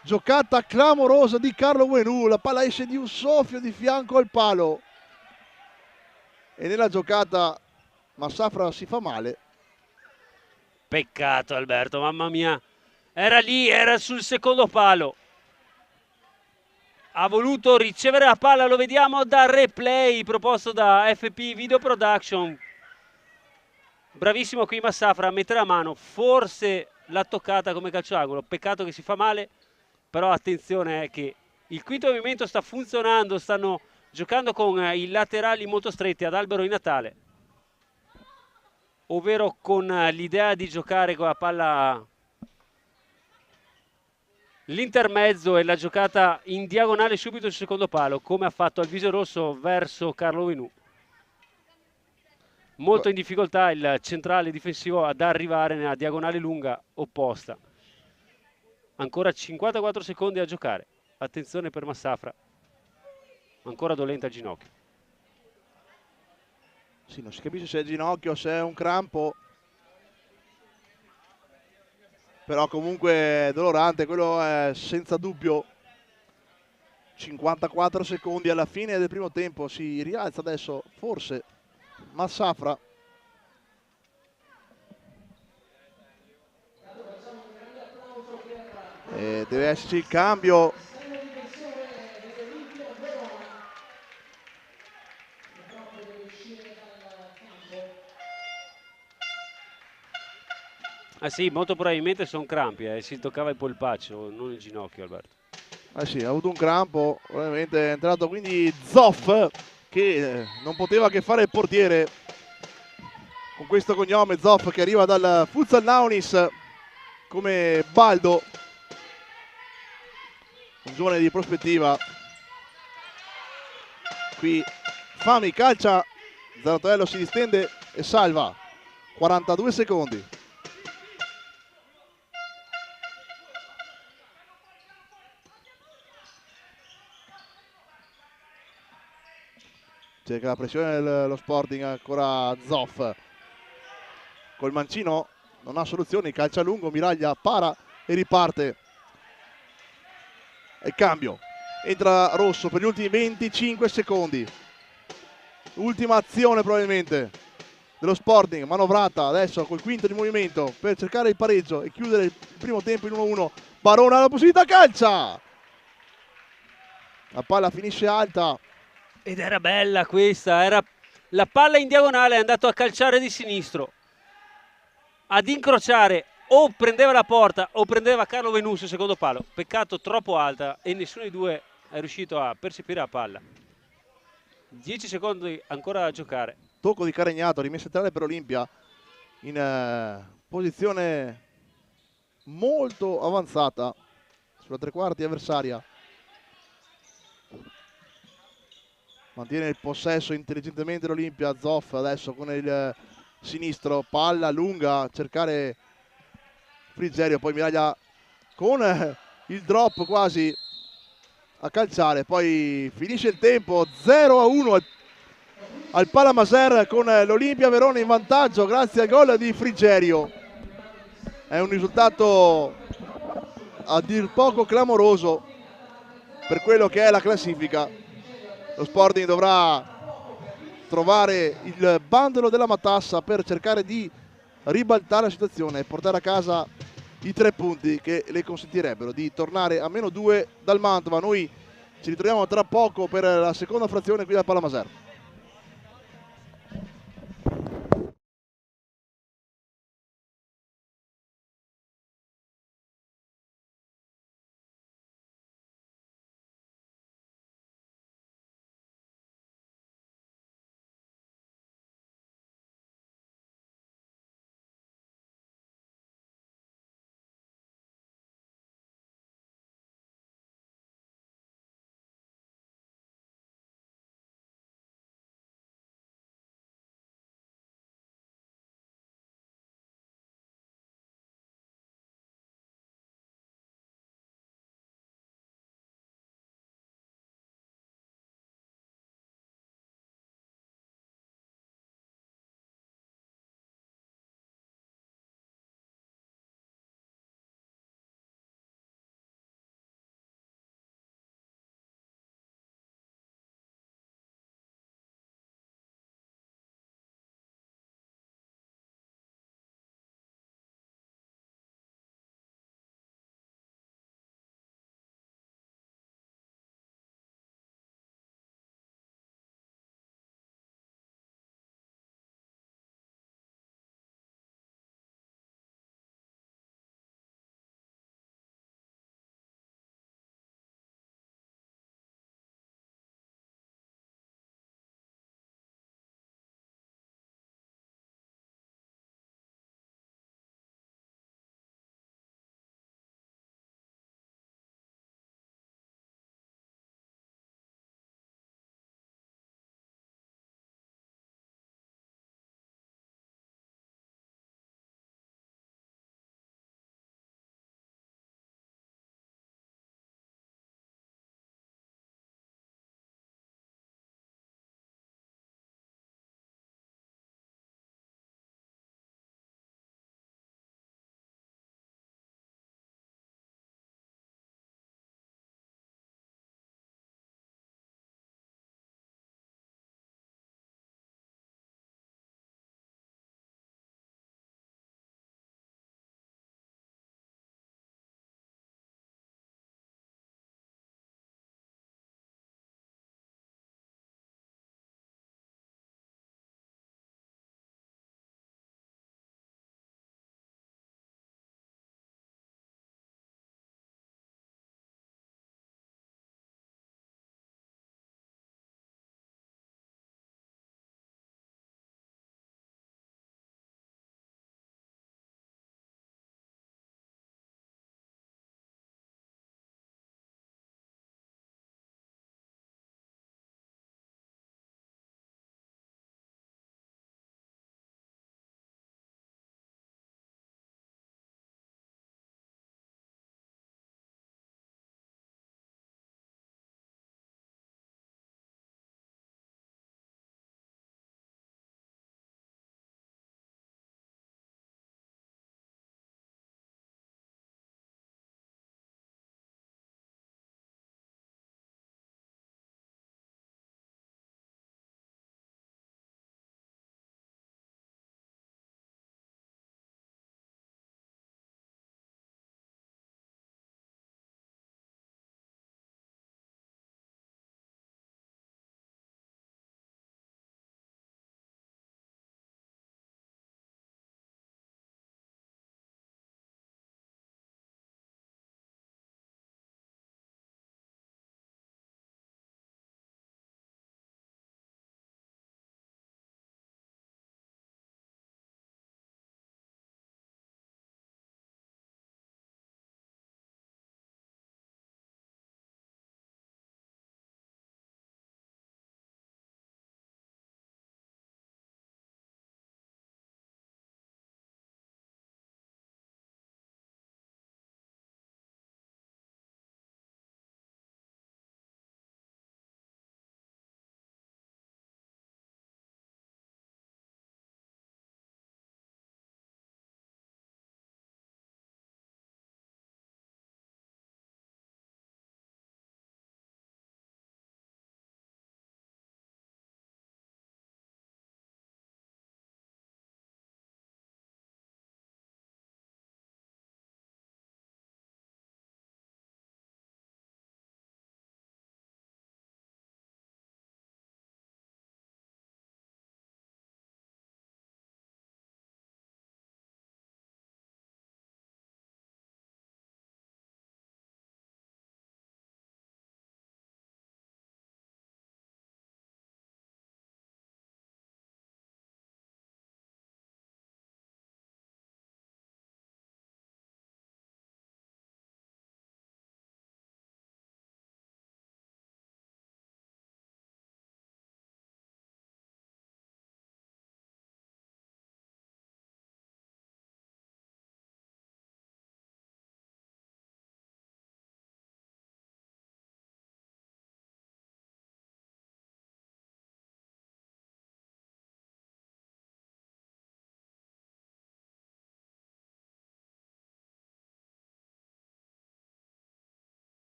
giocata clamorosa di Carlo Wenu, la palla esce di un soffio di fianco al palo e nella giocata Massafra si fa male. Peccato Alberto, mamma mia, era lì, era sul secondo palo, ha voluto ricevere la palla, lo vediamo dal replay proposto da FP Video Production. Bravissimo qui Massafra a mettere a mano, forse l'ha toccata come calcio d'angolo, peccato che si fa male, però attenzione che il quinto movimento sta funzionando, stanno giocando con i laterali molto stretti ad albero di Natale, ovvero con l'idea di giocare con la palla l'intermezzo e la giocata in diagonale subito sul secondo palo, come ha fatto Alvise Rosso verso Carlo Wenu. Molto in difficoltà il centrale difensivo ad arrivare nella diagonale lunga opposta. Ancora 54 secondi a giocare. Attenzione per Massafra. Ancora dolente al ginocchio. Sì, non si capisce se è ginocchio o se è un crampo. Però comunque è dolorante, quello è senza dubbio. 54 secondi alla fine del primo tempo. Si rialza adesso, forse, Massafra. E deve esserci il cambio. Ah sì, molto probabilmente sono crampi, si toccava il polpaccio, non il ginocchio Alberto. Sì, ha avuto un crampo, ovviamente è entrato quindi Zoff, che non poteva che fare il portiere con questo cognome, Zoff, che arriva dal Futsal Naunis come Baldo, un giovane di prospettiva. Qui Fami calcia, Zarantonello si distende e salva. 42 secondi. Cerca la pressione lo Sporting, ancora Zoff col mancino, non ha soluzioni, calcia a lungo, Miraglia para e riparte. E cambio, entra Rosso per gli ultimi 25 secondi, ultima azione probabilmente dello Sporting, manovrata adesso col quinto di movimento per cercare il pareggio e chiudere il primo tempo in 1-1. Barone ha la possibilità, calcia, la palla finisce alta. Ed era bella questa, era la palla in diagonale, è andato a calciare di sinistro, ad incrociare, o prendeva la porta o prendeva Carlo Venusso, secondo palo. Peccato, troppo alta e nessuno dei due è riuscito a percepire la palla. 10 secondi ancora da giocare. Tocco di Caregnato, rimessa laterale per Olimpia in posizione molto avanzata sulla tre quarti avversaria. Mantiene il possesso intelligentemente l'Olimpia. Zoff adesso con il sinistro, palla lunga, cercare Frigerio, poi Miraglia con il drop quasi a calciare, poi finisce il tempo 0-1 al Palamaser con l'Olimpia Verona in vantaggio grazie al gol di Frigerio. È un risultato a dir poco clamoroso per quello che è la classifica. Lo Sporting dovrà trovare il bandolo della matassa per cercare di ribaltare la situazione e portare a casa i 3 punti che le consentirebbero di tornare a -2 dal Mantova. Noi ci ritroviamo tra poco per la seconda frazione qui da Palamaser.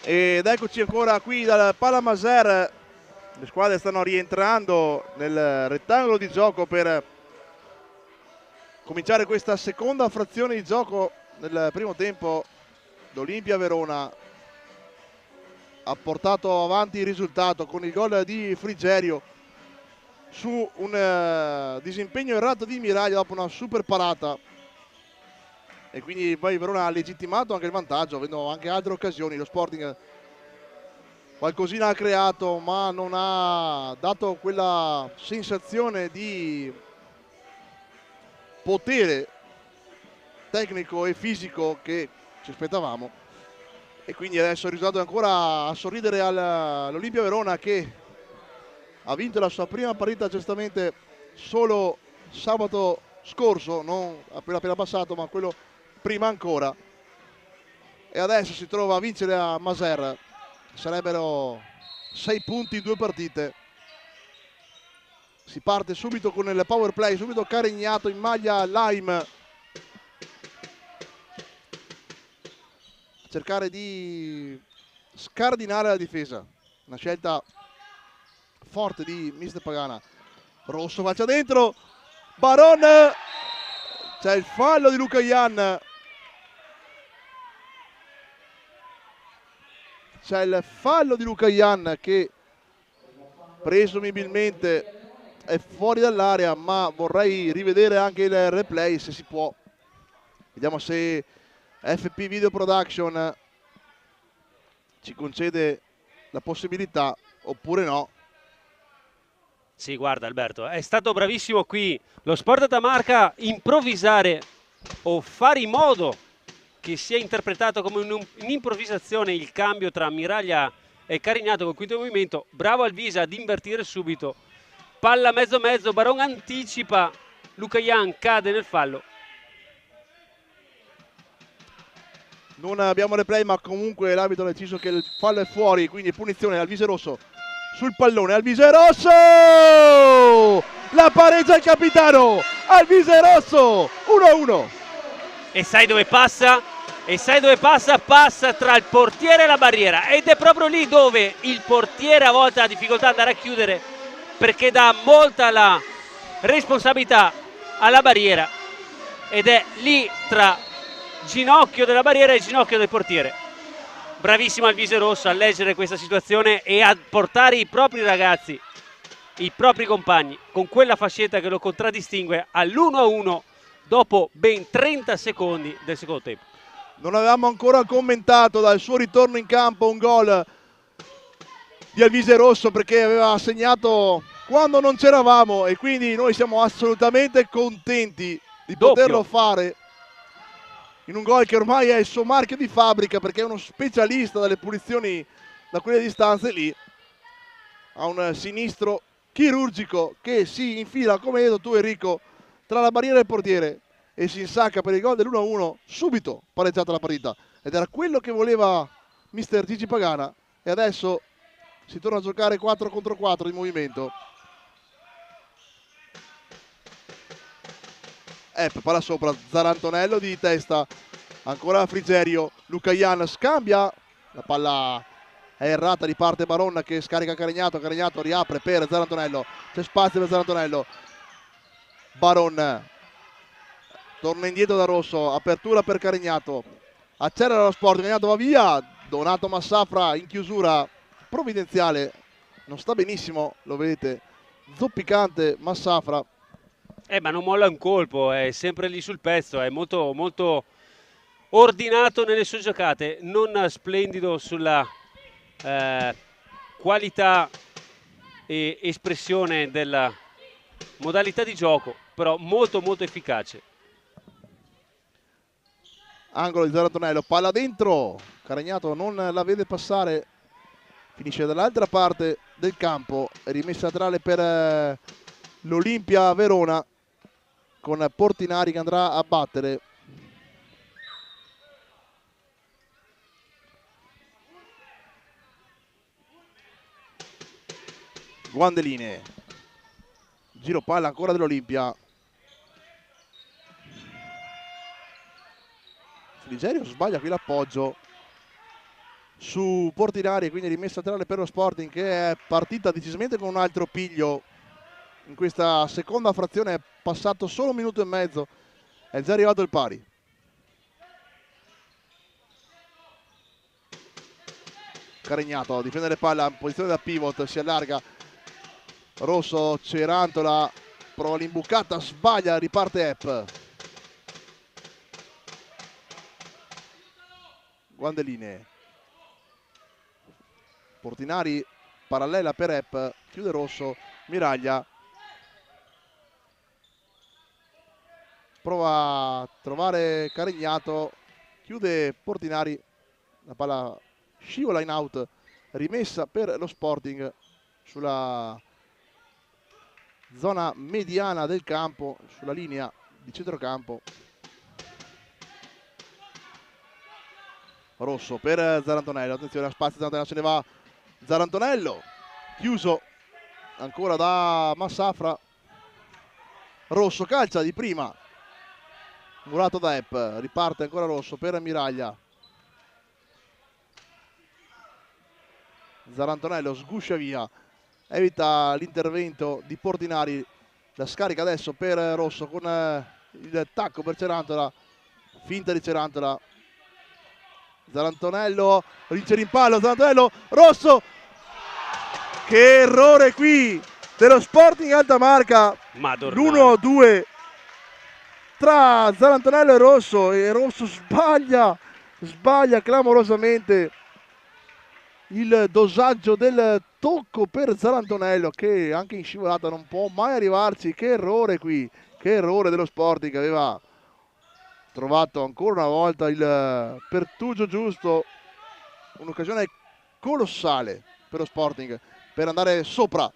Ed eccoci ancora qui dal Palamaser. Le squadre stanno rientrando nel rettangolo di gioco per cominciare questa seconda frazione di gioco. Nel primo tempo l'Olimpia Verona ha portato avanti il risultato con il gol di Frigerio su un disimpegno errato di Miraglia dopo una super parata, e quindi poi Verona ha legittimato anche il vantaggio avendo anche altre occasioni. Lo Sporting qualcosina ha creato, ma non ha dato quella sensazione di potere tecnico e fisico che ci aspettavamo, e quindi adesso il risultato è ancora a sorridere all'Olimpia Verona, che ha vinto la sua prima partita giustamente solo sabato scorso, non appena passato ma quello prima ancora, e adesso si trova a vincere a Maser. Sarebbero 6 punti in 2 partite. Si parte subito con il power play, subito Carignato in maglia Lime a cercare di scardinare la difesa. Una scelta forte di mister Pagana. Rosso faccia dentro, Baron, c'è il fallo di Luca Ian. C'è il fallo di Luca Ian che presumibilmente è fuori dall'area, ma vorrei rivedere anche il replay se si può. Vediamo se FP Video Production ci concede la possibilità oppure no. Sì, guarda Alberto, è stato bravissimo qui lo Sport Datamarca improvvisare o fare in modo che sia interpretato come un'improvvisazione il cambio tra Miraglia e Carignato col quinto movimento. Bravo Alvisa ad invertire subito, palla mezzo mezzo, Baron anticipa, Luca Ian cade nel fallo. Non abbiamo replay, ma comunque l'arbitro ha deciso che il fallo è fuori, quindi punizione. Alvise Rosso sul pallone, Alvise Rosso, la pareggia il capitano, Alvise Rosso, 1-1. E sai dove passa? E sai dove passa? Passa tra il portiere e la barriera, ed è proprio lì dove il portiere a volte ha difficoltà ad andare a chiudere, perché dà molta la responsabilità alla barriera, ed è lì tra ginocchio della barriera e ginocchio del portiere. Bravissimo Alvise Rosso a leggere questa situazione e a portare i propri ragazzi, i propri compagni, con quella fascetta che lo contraddistingue all'1-1 dopo ben 30 secondi del secondo tempo. Non avevamo ancora commentato dal suo ritorno in campo un gol di Alvise Rosso, perché aveva segnato quando non c'eravamo, e quindi noi siamo assolutamente contenti di poterlo fare in un gol che ormai è il suo marchio di fabbrica, perché è uno specialista dalle punizioni da quelle distanze lì. Ha un sinistro chirurgico che si infila, come hai detto tu Enrico, tra la barriera e il portiere e si insacca per il gol dell'1-1, subito pareggiata la partita. Ed era quello che voleva mister Gigi Pagana, e adesso si torna a giocare 4 contro 4 di movimento. Palla sopra, Zarantonello di testa, ancora Frigerio, Luca Ian scambia, la palla è errata, riparte Baron che scarica Carignato, Carignato riapre per Zarantonello, c'è spazio per Zarantonello, Baron torna indietro da Rosso, apertura per Carignato, accelera lo Sport, Carignato va via, Donato Massafra in chiusura provvidenziale, non sta benissimo, lo vedete, zoppicante Massafra. Ma non molla un colpo, è sempre lì sul pezzo, è molto, molto ordinato nelle sue giocate, non splendido sulla qualità e espressione della modalità di gioco, però molto molto efficace. Angolo di Zarantonello, palla dentro, Carignato non la vede passare, finisce dall'altra parte del campo, rimessa laterale per l'Olimpia Verona, con Portinari che andrà a battere. Guandeline, giro palla ancora dell'Olimpia, Frigerio sbaglia qui l'appoggio, su Portinari, quindi rimessa laterale per lo Sporting, che è partita decisamente con un altro piglio. In questa seconda frazione è passato solo un minuto e mezzo, è già arrivato il pari. Carignato a difendere palla in posizione da pivot, si allarga. Rosso, Cerantola, prova l'imbucata, sbaglia, riparte Epp. Guandeline. Portinari, parallela per Epp, chiude Rosso, Miraglia. Prova a trovare Carignato, chiude Portinari, la palla scivola in out, rimessa per lo Sporting sulla zona mediana del campo, sulla linea di centrocampo. Rosso per Zarantonello, attenzione a spazio, Zarantonello se ne va, Zarantonello chiuso ancora da Massafra. Rosso calcia di prima, murato da Epp, riparte ancora Rosso per Miraglia. Zarantonello sguscia via, evita l'intervento di Portinari, la scarica adesso per Rosso con il tacco per Cerantola, finta di Cerantola. Zarantonello, vince rimpallo, Zarantonello, Rosso, che errore qui dello Sporting Altamarca, l'1-2 tra Zarantonello e Rosso sbaglia clamorosamente il dosaggio del tocco per Zarantonello, che anche in scivolata non può mai arrivarci. Che errore qui, che errore dello Sporting, che aveva trovato ancora una volta il pertugio giusto, un'occasione colossale per lo Sporting per andare sopra,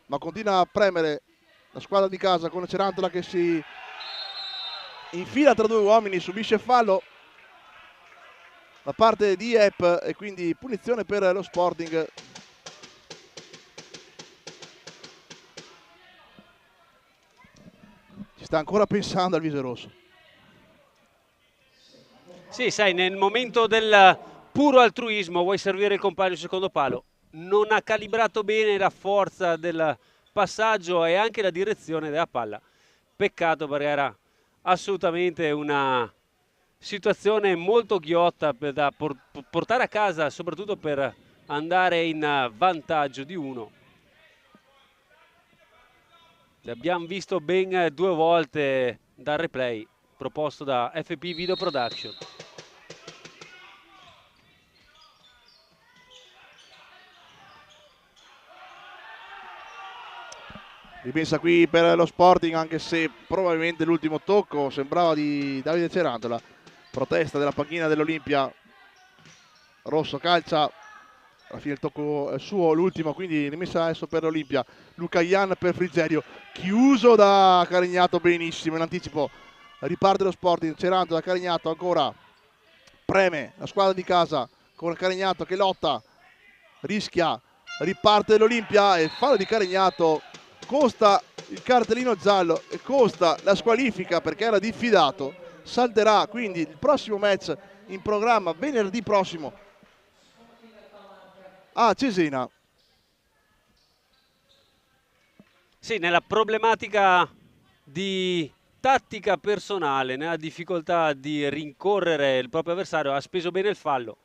ma continua a premere la squadra di casa con Cerantola che si infila tra due uomini, subisce fallo da parte di Epp e quindi punizione per lo Sporting. Ci sta ancora pensando al viso rosso. Sì, sai, nel momento del puro altruismo vuoi servire il compagno sul secondo palo. Non ha calibrato bene la forza del passaggio e anche la direzione della palla. Peccato, perché era assolutamente una situazione molto ghiotta da portare a casa, soprattutto per andare in vantaggio di 1. Abbiamo visto ben 2 volte dal replay proposto da FP Video Production. Ripensa qui per lo Sporting, anche se probabilmente l'ultimo tocco sembrava di Davide Cerantola. Protesta della panchina dell'Olimpia. Rosso calcia, alla fine il tocco è suo, l'ultimo, quindi rimessa adesso per l'Olimpia. Luca Ian per Frigerio, chiuso da Carignato benissimo in anticipo. Riparte lo Sporting, Cerantola, Carignato ancora, preme la squadra di casa con Carignato che lotta, rischia, riparte l'Olimpia e fallo di Carignato. Costa il cartellino giallo e costa la squalifica perché era diffidato. Salterà quindi il prossimo match in programma venerdì prossimo a Cesena. Sì, nella problematica di tattica personale, nella difficoltà di rincorrere il proprio avversario, ha speso bene il fallo.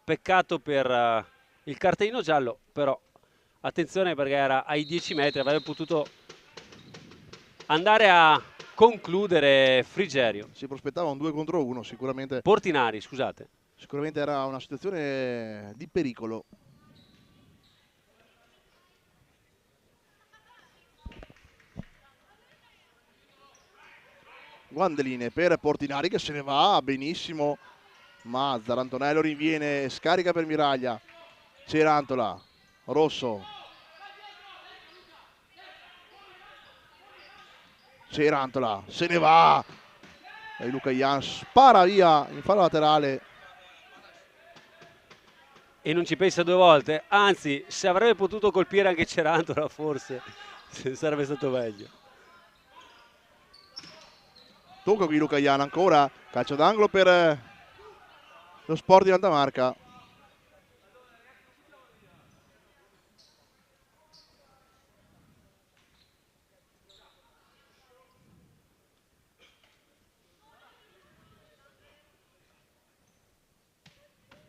Peccato per il cartellino giallo, però attenzione perché era ai 10 metri, avrebbe potuto andare a concludere Frigerio. Si prospettava un 2 contro 1, sicuramente. Portinari, scusate. Sicuramente era una situazione di pericolo. Guandeline per Portinari che se ne va benissimo, ma Zarantonello rinviene, scarica per Miraglia. Cerantola, Rosso. Cerantola, se ne va! E Luca Ian spara via in fallo laterale. E non ci pensa 2 volte, anzi, se avrebbe potuto colpire anche Cerantola forse sarebbe stato meglio. Tocca qui Luca Ian ancora, calcio d'angolo per lo Sporting Altamarca.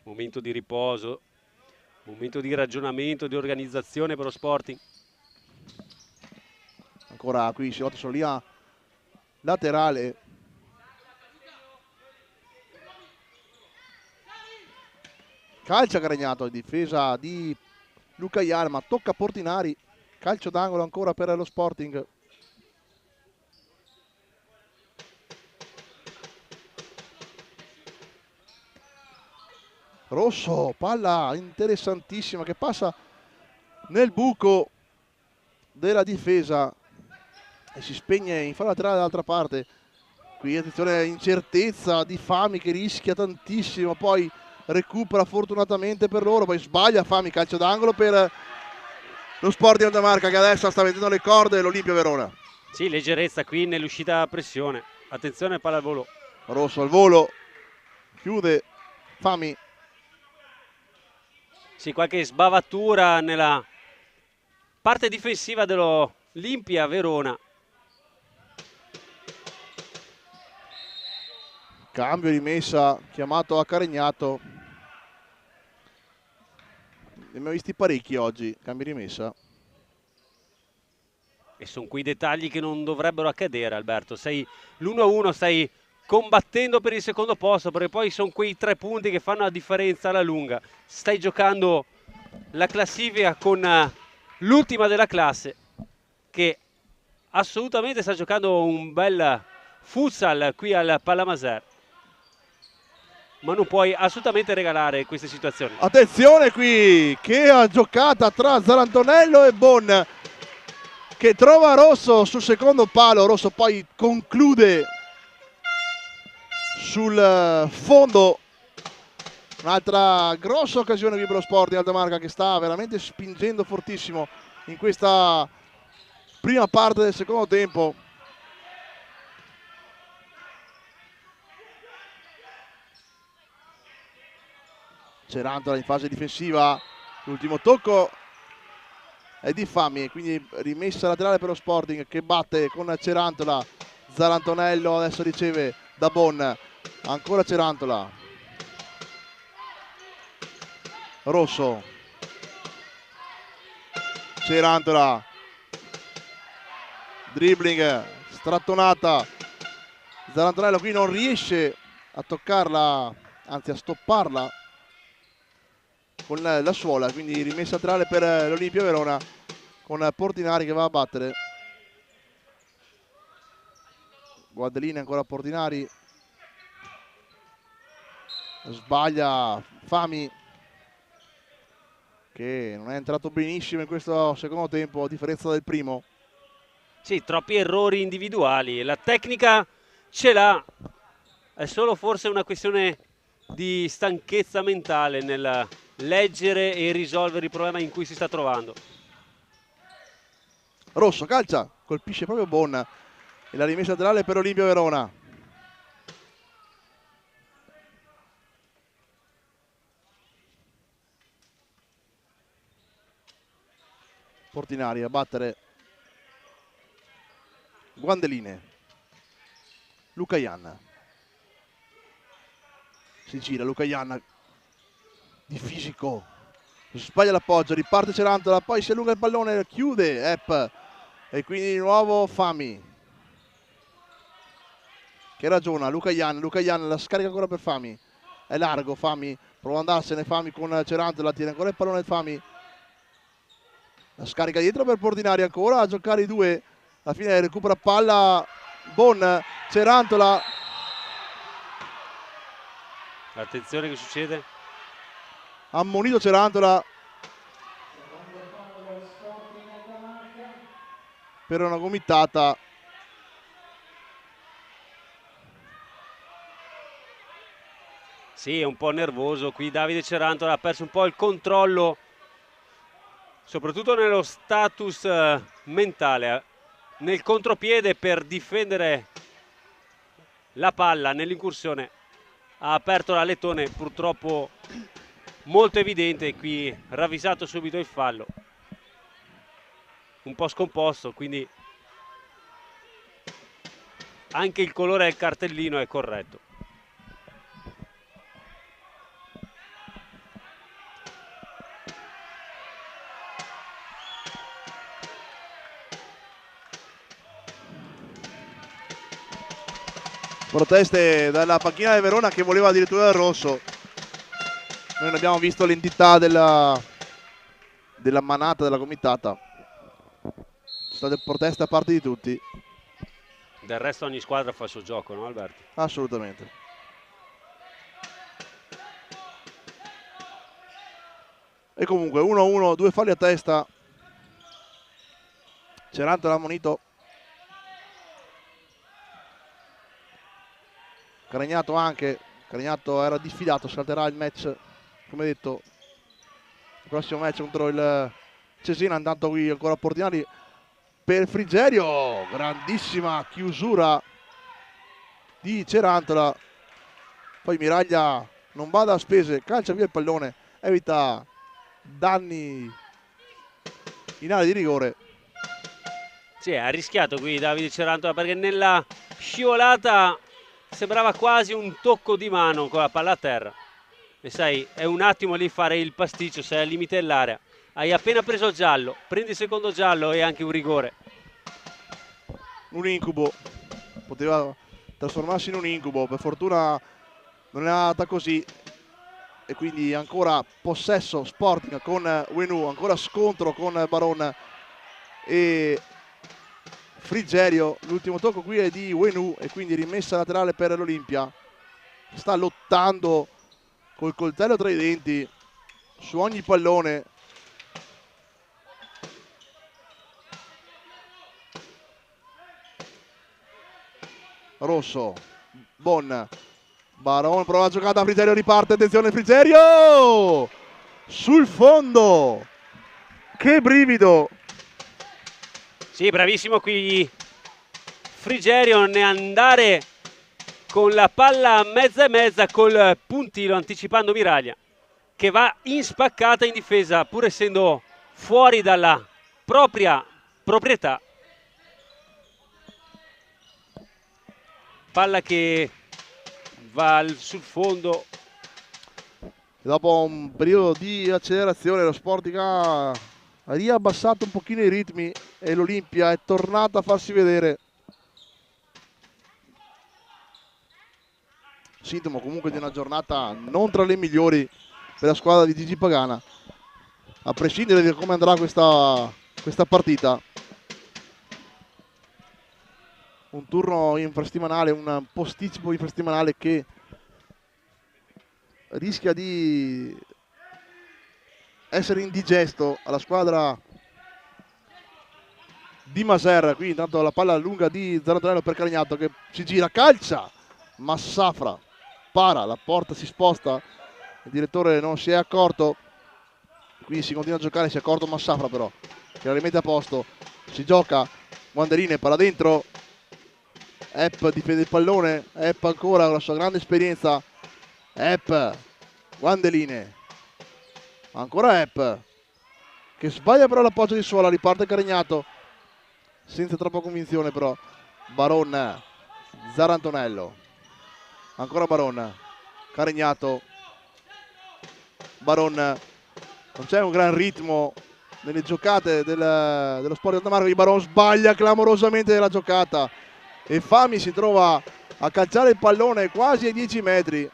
momento di riposo, momento di ragionamento, di organizzazione per lo Sporting. Ancora qui si lotta sulla linea laterale. Calcia Carregnato, difesa di Luca Ian, ma tocca Portinari. Calcio d'angolo ancora per lo Sporting. Rosso, palla interessantissima che passa nel buco della difesa e si spegne in fallo laterale dall'altra parte. Qui attenzione, incertezza di Fami che rischia tantissimo, poi recupera fortunatamente per loro, poi sbaglia Fami, calcio d'angolo per lo Sporting Aldamarca che adesso sta mettendo le corde l'Olimpia Verona. Sì, leggerezza qui nell'uscita a pressione. Attenzione, palla al volo. Rosso al volo, chiude Fami. Sì, qualche sbavatura nella parte difensiva dell'Olimpia Verona. Cambio di messa chiamato a Carregnato. Ne abbiamo visti parecchi oggi, cambi di messa. E sono quei dettagli che non dovrebbero accadere, Alberto. Sei l'1-1, stai combattendo per il secondo posto, perché poi sono quei 3 punti che fanno la differenza alla lunga. Stai giocando la classifica con l'ultima della classe, che assolutamente sta giocando un bel futsal qui al Pallamaser, ma non puoi assolutamente regalare queste situazioni. Attenzione qui, che ha giocata tra Zarantonello e Bon, che trova Rosso sul secondo palo. Rosso poi conclude sul fondo. Un'altra grossa occasione qui per lo Sporting Aldamarca, che sta veramente spingendo fortissimo in questa prima parte del secondo tempo. Cerantola in fase difensiva, l'ultimo tocco è di Fami, quindi rimessa laterale per lo Sporting che batte con Cerantola. Zarantonello adesso riceve da Bon, ancora Cerantola. Rosso, Cerantola, dribbling, strattonata. Zarantonello qui non riesce a toccarla, anzi a stopparla con la suola, quindi rimessa laterale per l'Olimpia Verona con Portinari che va a battere. Guadelini, ancora Portinari, sbaglia Fami che non è entrato benissimo in questo secondo tempo a differenza del primo. Sì, troppi errori individuali, la tecnica ce l'ha, è solo forse una questione di stanchezza mentale nel leggere e risolvere il problema in cui si sta trovando. Rosso calcia, colpisce proprio Bon e la rimessa laterale per Olimpia Verona. Portinari a battere Guandeline. Luca Ian si gira, Luca Ian di fisico, sbaglia l'appoggio, riparte Cerantola, poi si allunga il pallone, chiude Epp e quindi di nuovo Fami che ragiona. Luca Ian la scarica ancora per Fami, è largo Fami, prova ad andarsene Fami con Cerantola, tiene ancora il pallone Fami, la scarica dietro per Portinari, ancora a giocare i due, alla fine recupera palla Bon, Cerantola. Attenzione, che succede? Ammonito Cerantola per una gomitata. Sì, è un po' nervoso qui Davide Cerantola, ha perso un po' il controllo, soprattutto nello status mentale, nel contropiede per difendere la palla nell'incursione. Ha aperto l'alettone, purtroppo molto evidente, qui ravvisato subito il fallo, un po' scomposto, quindi anche il colore del cartellino è corretto. Proteste dalla panchina del Verona che voleva addirittura il rosso. Noi non abbiamo visto l'entità della manata, della gomitata. Ci sono state proteste a parte di tutti. Del resto ogni squadra fa il suo gioco, no Alberto? Assolutamente. E comunque 1-1, 2 falli a testa. Cerantola ammonito. Caragnato anche. Caragnato era diffidato, salterà il match, come detto, il prossimo match contro il Cesena. Intanto qui ancora Portinari per Frigerio, grandissima chiusura di Cerantola. Poi Miraglia non va da spese, calcia via il pallone, evita danni in area di rigore. Sì, ha rischiato qui Davide Cerantola perché nella scivolata sembrava quasi un tocco di mano con la palla a terra. E sai, è un attimo lì fare il pasticcio, sei al limite dell'area. Hai appena preso il giallo, prendi il secondo giallo e anche un rigore. Un incubo, poteva trasformarsi in un incubo, per fortuna non è andata così. E quindi ancora possesso Sporting con Wenu, ancora scontro con Baron e Frigerio. L'ultimo tocco qui è di Wenu e quindi rimessa laterale per l'Olimpia. Sta lottando col coltello tra i denti su ogni pallone. Rosso, Bon, Baron prova la giocata, Frigerio riparte, attenzione Frigerio! Sul fondo! Che brivido! Sì, bravissimo qui Frigerio ne andare con la palla mezza e mezza col puntino anticipando Miraglia che va in spaccata in difesa pur essendo fuori dalla propria proprietà. Palla che va sul fondo. Dopo un periodo di accelerazione lo Sporting ha riabbassato un pochino i ritmi e l'Olimpia è tornata a farsi vedere. Sintomo comunque di una giornata non tra le migliori per la squadra di Gigi Pagana, a prescindere da come andrà questa partita. Un turno infrasettimanale, un posticipo infrasettimanale che rischia di essere indigesto alla squadra di Maser. Qui intanto la palla lunga di Zarantonello per Caragnato che si gira, calcia, Massafra para, la porta si sposta, il direttore non si è accorto, quindi si continua a giocare, si è accorto Massafra però che la rimette a posto, si gioca, Guandeline para dentro, Epp difende il pallone, Epp ancora con la sua grande esperienza, Epp, Guandeline, ancora Epp che sbaglia però l'appoggio di suola, riparte Caragnato senza troppa convinzione però, Baron, Zarantonello, ancora Baron, Caragnato, Baron, non c'è un gran ritmo nelle giocate dello Sporting Altamarca. Baron sbaglia clamorosamente la giocata e Fami si trova a calciare il pallone quasi ai 10 metri.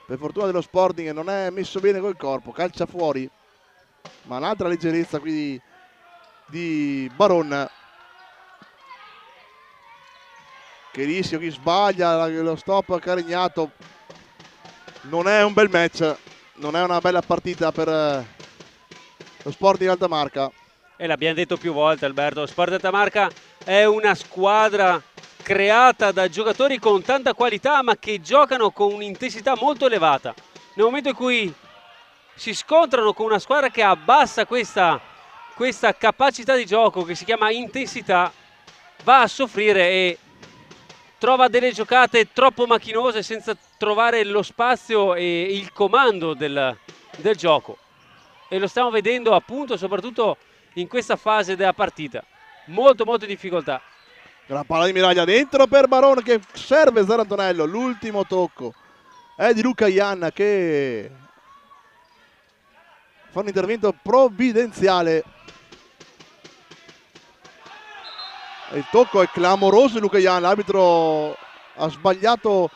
Per fortuna dello Sporting non è messo bene col corpo, calcia fuori, ma un'altra leggerezza qui di Baron. Che rischio, chi sbaglia lo stop Caragnato. Non è un bel match, non è una bella partita per lo Sporting Altamarca. E l'abbiamo detto più volte Alberto, lo Sporting Altamarca è una squadra creata da giocatori con tanta qualità ma che giocano con un'intensità molto elevata. Nel momento in cui si scontrano con una squadra che abbassa questa capacità di gioco che si chiama intensità, va a soffrire e trova delle giocate troppo macchinose senza trovare lo spazio e il comando del gioco. E lo stiamo vedendo appunto soprattutto in questa fase della partita. Molto in difficoltà. Gran palla di Miraglia dentro per Baron che serve Zarantonello. L'ultimo tocco è di Luca Ianna che fa un intervento provvidenziale. Il tocco è clamoroso di Luca Ianna. L'arbitro ha sbagliato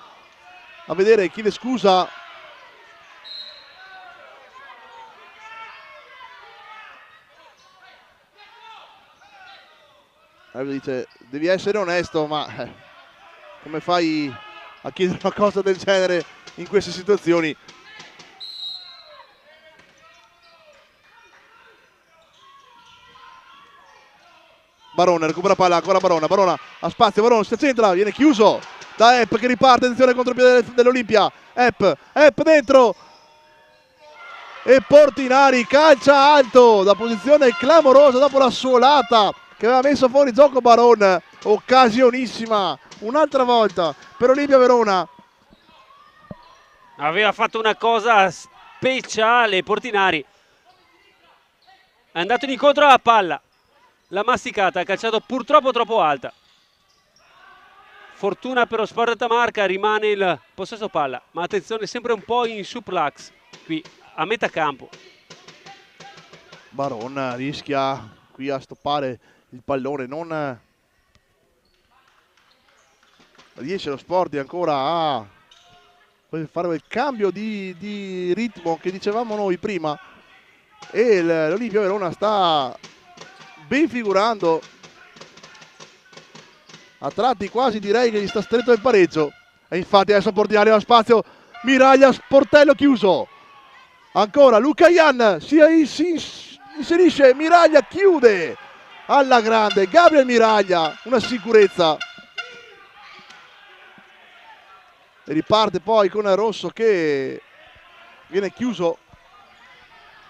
a vedere, chiede scusa. Dice devi essere onesto, ma come fai a chiedere una cosa del genere in queste situazioni? Barone recupera palla, ancora Barona ha spazio, Barone si accentra, viene chiuso da Epp che riparte, attenzione contro il piede dell'Olimpia. Epp dentro e Portinari calcia alto da posizione clamorosa dopo la suolata che aveva messo fuori gioco Baron. Occasionissima un'altra volta per Olimpia Verona. Aveva fatto una cosa speciale Portinari, è andato incontro alla palla, l'ha masticata, ha calciato purtroppo troppo alta. Fortuna per lo Sport Marca, rimane il possesso palla, ma attenzione sempre un po' in suplex qui a metà campo. Baron rischia qui a stoppare il pallone, non riesce lo Sporting ancora a fare il cambio di ritmo che dicevamo noi prima, e l'Olimpia Verona sta ben figurando, a tratti quasi direi che gli sta stretto il pareggio, e infatti adesso Portinari ha spazio, Miraglia, sportello chiuso, ancora Luca Ian si inserisce, Miraglia chiude alla grande, Gabriel Miraglia, una sicurezza, e riparte poi con Rosso che viene chiuso,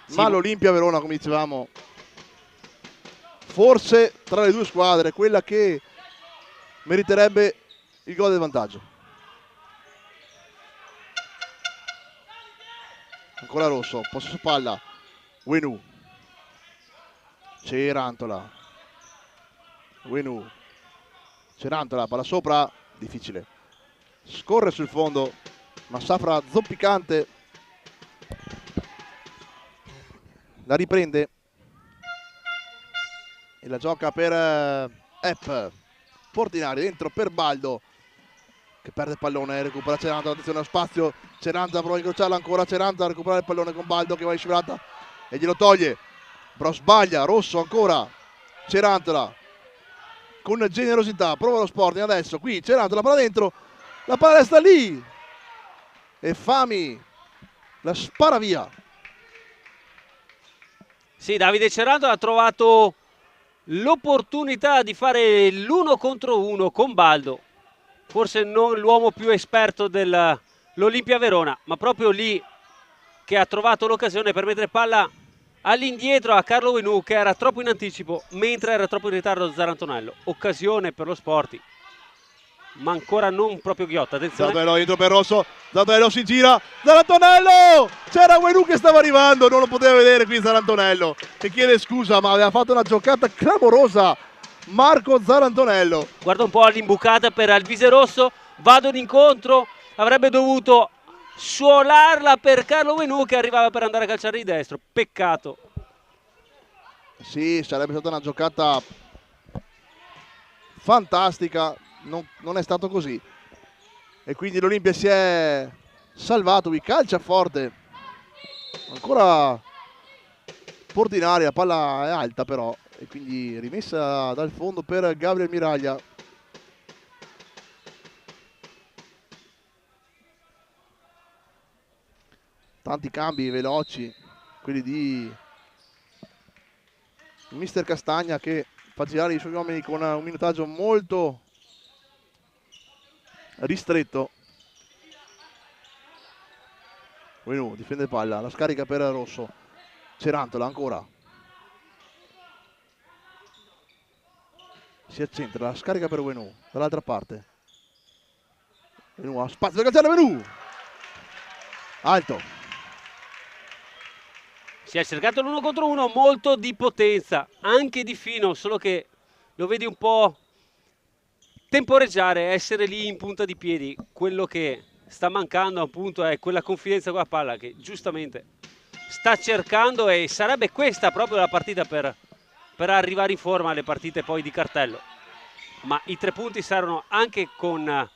sì. Ma l'Olimpia Verona, come dicevamo, forse tra le due squadre quella che meriterebbe il gol del vantaggio. Ancora Rosso, possesso palla, Wenu, Cerantola, Cerantola, palla sopra, difficile, scorre sul fondo, Massafra zoppicante, la riprende e la gioca per Epp. Portinari dentro per Baldo che perde il pallone, recupera Cerantola, attenzione allo spazio, Cerantola prova a incrociarla ancora, Cerantola a recuperare il pallone con Baldo che va in scivolata e glielo toglie, però sbaglia, Rosso ancora, Cerantola con generosità, prova lo Sporting adesso, qui Cerantola palla dentro, la palla resta lì e Fami la spara via. Sì, Davide Cerantola ha trovato l'opportunità di fare l'uno contro uno con Baldo, forse non l'uomo più esperto dell'Olimpia Verona, ma proprio lì che ha trovato l'occasione per mettere palla all'indietro a Carlo Wenu, che era troppo in anticipo mentre era troppo in ritardo Zarantonello. Occasione per lo Sporting, ma ancora non proprio ghiotta. Attenzione, Zarantonello dentro per Rosso, Zarantonello si gira, Zarantonello, c'era Wenu che stava arrivando, non lo poteva vedere qui Zarantonello che chiede scusa, ma aveva fatto una giocata clamorosa Marco Zarantonello. guarda un po' all'imbucata per Alvise Rosso, vado d'incontro, avrebbe dovuto suolarla per Carlo Wenu che arrivava per andare a calciare di destro, peccato. Sì, sarebbe stata una giocata fantastica, non è stato così e quindi l'Olimpia si è salvato, qui calcia forte, ancora Portinari, la palla è alta però e quindi rimessa dal fondo per Gabriel Miraglia. Tanti cambi veloci, quelli di mister Castagna che fa girare i suoi uomini con un minutaggio molto ristretto. Wenu difende palla, la scarica per Rosso, Cerantola ancora, si accentra, la scarica per Wenu dall'altra parte, Wenu ha spazio per calciare, Wenu alto. Si è cercato l'uno contro uno, molto di potenza, anche di fino, solo che lo vedi un po' temporeggiare, essere lì in punta di piedi. Quello che sta mancando appunto è quella confidenza con la palla che giustamente sta cercando, e sarebbe questa proprio la partita per arrivare in forma alle partite poi di cartello. Ma i 3 punti servono anche con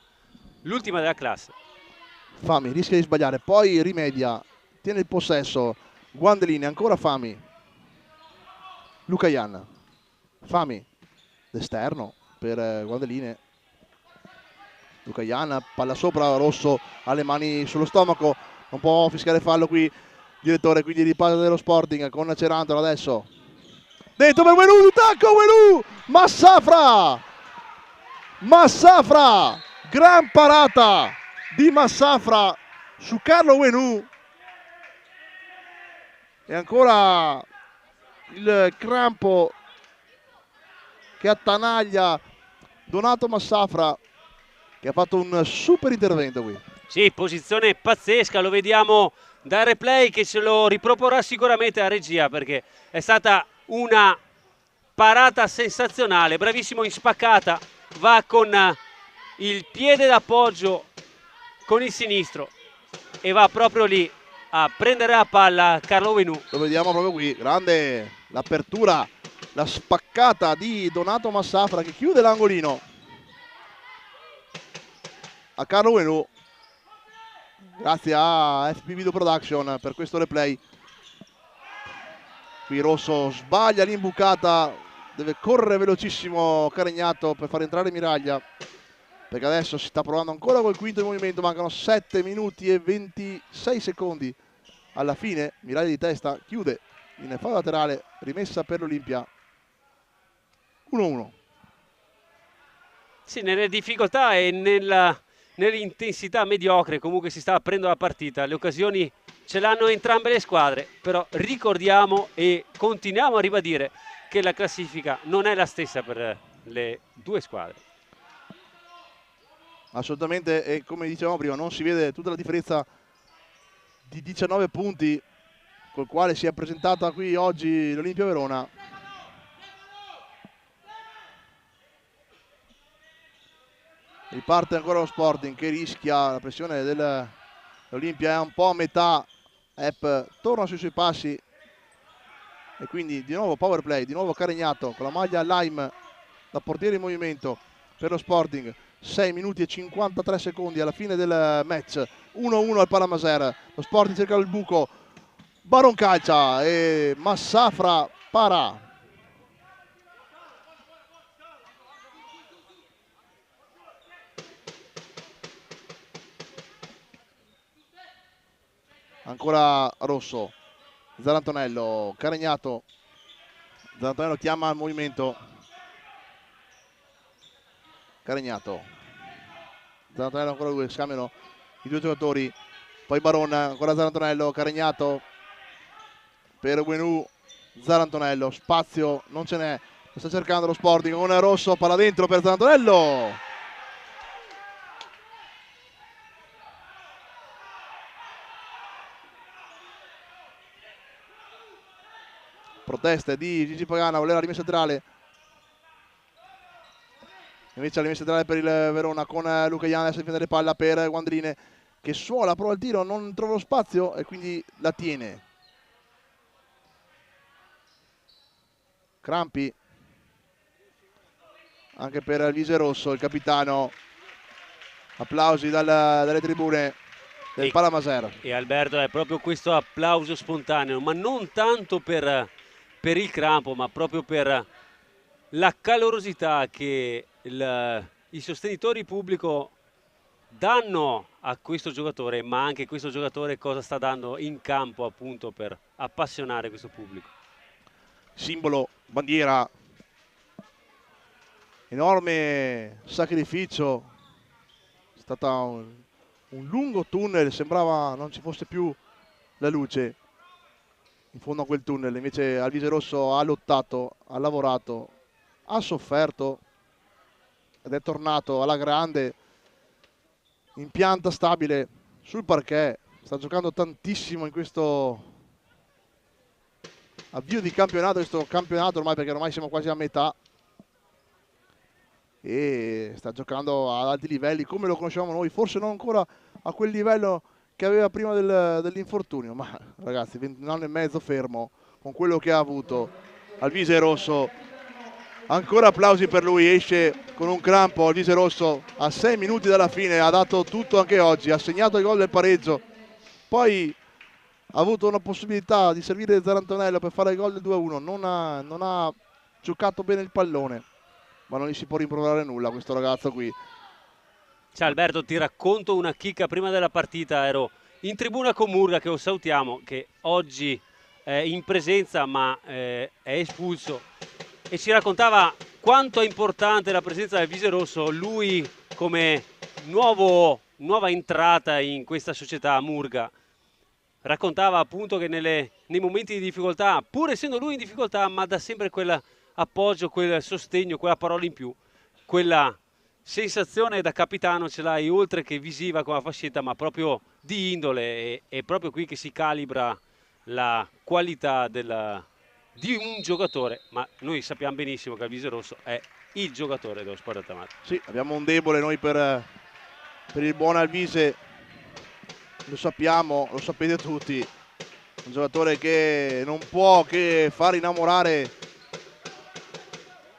l'ultima della classe. Fami rischia di sbagliare, poi rimedia, tiene il possesso. Guandelini, ancora Fami. Lucayan. Fami, d'esterno per Guandeline. Lucayan, palla sopra, Rosso ha le mani sullo stomaco, non può fischiare fallo qui direttore, quindi riparte dello Sporting con Cerantola adesso. Dentro per Wenu, tacco Wenu, Massafra, gran parata di Massafra su Carlo Wenu. E ancora il crampo che attanaglia Donato Massafra, che ha fatto un super intervento qui. Sì, posizione pazzesca, lo vediamo dal replay che ce lo riproporrà sicuramente la regia, perché è stata una parata sensazionale, bravissimo in spaccata, va con il piede d'appoggio con il sinistro e va proprio lì a prendere la palla Carlo Wenu. Lo vediamo proprio qui, grande l'apertura, la spaccata di Donato Massafra che chiude l'angolino a Carlo Wenu. Grazie a FP Video Production per questo replay. Qui Rosso sbaglia l'imbucata, deve correre velocissimo Caregnato per far entrare Miraglia, perché adesso si sta provando ancora col quinto in movimento, mancano 7 minuti e 26 secondi alla fine. Miraglia di testa chiude in fallo laterale, rimessa per l'Olimpia. 1-1. Sì, nelle difficoltà e nell'intensità mediocre comunque si sta aprendo la partita, le occasioni ce l'hanno entrambe le squadre, però ricordiamo e continuiamo a ribadire che la classifica non è la stessa per le due squadre. Assolutamente, e come dicevamo prima non si vede tutta la differenza di 19 punti col quale si è presentata qui oggi l'Olimpia Verona. Riparte ancora lo Sporting che rischia, la pressione dell'Olimpia è un po' a metà. Epp torna sui suoi passi e quindi di nuovo power play, di nuovo Caregnato con la maglia Lime da portiere in movimento per lo Sporting. 6 minuti e 53 secondi alla fine del match, 1-1 al Palamaser. Lo Sporting cerca il buco, Baron calcia e Massafra para. Ancora Rosso, Zarantonello, Caregnato, Zarantonello chiama al movimento, Caregnato, Zarantonello ancora due, scambiano i due giocatori, poi Baron, ancora Zarantonello, Caregnato per Wenu, Zarantonello, spazio non ce n'è, lo sta cercando lo Sporting con Rosso, palla dentro per Zarantonello. Proteste di Gigi Pagana, voleva la rimessa laterale. Invece la rimessa laterale per il Verona con Lucayan, adesso difende le palla per Guandrine che suola, prova il tiro, non trova lo spazio e quindi la tiene. Crampi anche per il Vise Rosso, il capitano. Applausi dalle tribune del Palamaser. E Alberto, è proprio questo applauso spontaneo, ma non tanto per il crampo, ma proprio per la calorosità che i sostenitori pubblico danno a questo giocatore, ma anche questo giocatore cosa sta dando in campo appunto per appassionare questo pubblico. Simbolo, bandiera, enorme sacrificio, è stato un lungo tunnel, sembrava non ci fosse più la luce in fondo a quel tunnel, invece Alvise Rosso ha lottato, ha lavorato, ha sofferto ed è tornato alla grande, in pianta stabile sul parquet, sta giocando tantissimo in questo avvio di campionato, ormai, perché ormai siamo quasi a metà, e sta giocando ad alti livelli come lo conosciamo noi, forse non ancora a quel livello che aveva prima dell'infortunio, ma ragazzi 21 anni e mezzo fermo con quello che ha avuto Alvise Rosso Ancora applausi per lui, esce con un crampo al Vise Rosso a 6 minuti dalla fine, ha dato tutto anche oggi, ha segnato il gol del pareggio, poi ha avuto una possibilità di servire Zarantonello per fare il gol del 2-1, non ha giocato bene il pallone, ma non gli si può rimproverare nulla a questo ragazzo qui. Ciao Alberto, ti racconto una chicca. Prima della partita ero in tribuna con Murga, che lo salutiamo, che oggi è in presenza ma è espulso, e ci raccontava quanto è importante la presenza del Vise Rosso, lui come nuova entrata in questa società Murga. Raccontava appunto che nei momenti di difficoltà, pur essendo lui in difficoltà, ma dà sempre quell'appoggio, quel sostegno, quella parola in più, quella sensazione da capitano ce l'hai, oltre che visiva con la fascetta, ma proprio di indole. È proprio qui che si calibra la qualità di un giocatore, ma noi sappiamo benissimo che il Vise Rosso è il giocatore dello Sport Altamarca. Sì, abbiamo un debole noi per il buon Alvise, lo sappiamo, lo sapete tutti, un giocatore che non può che far innamorare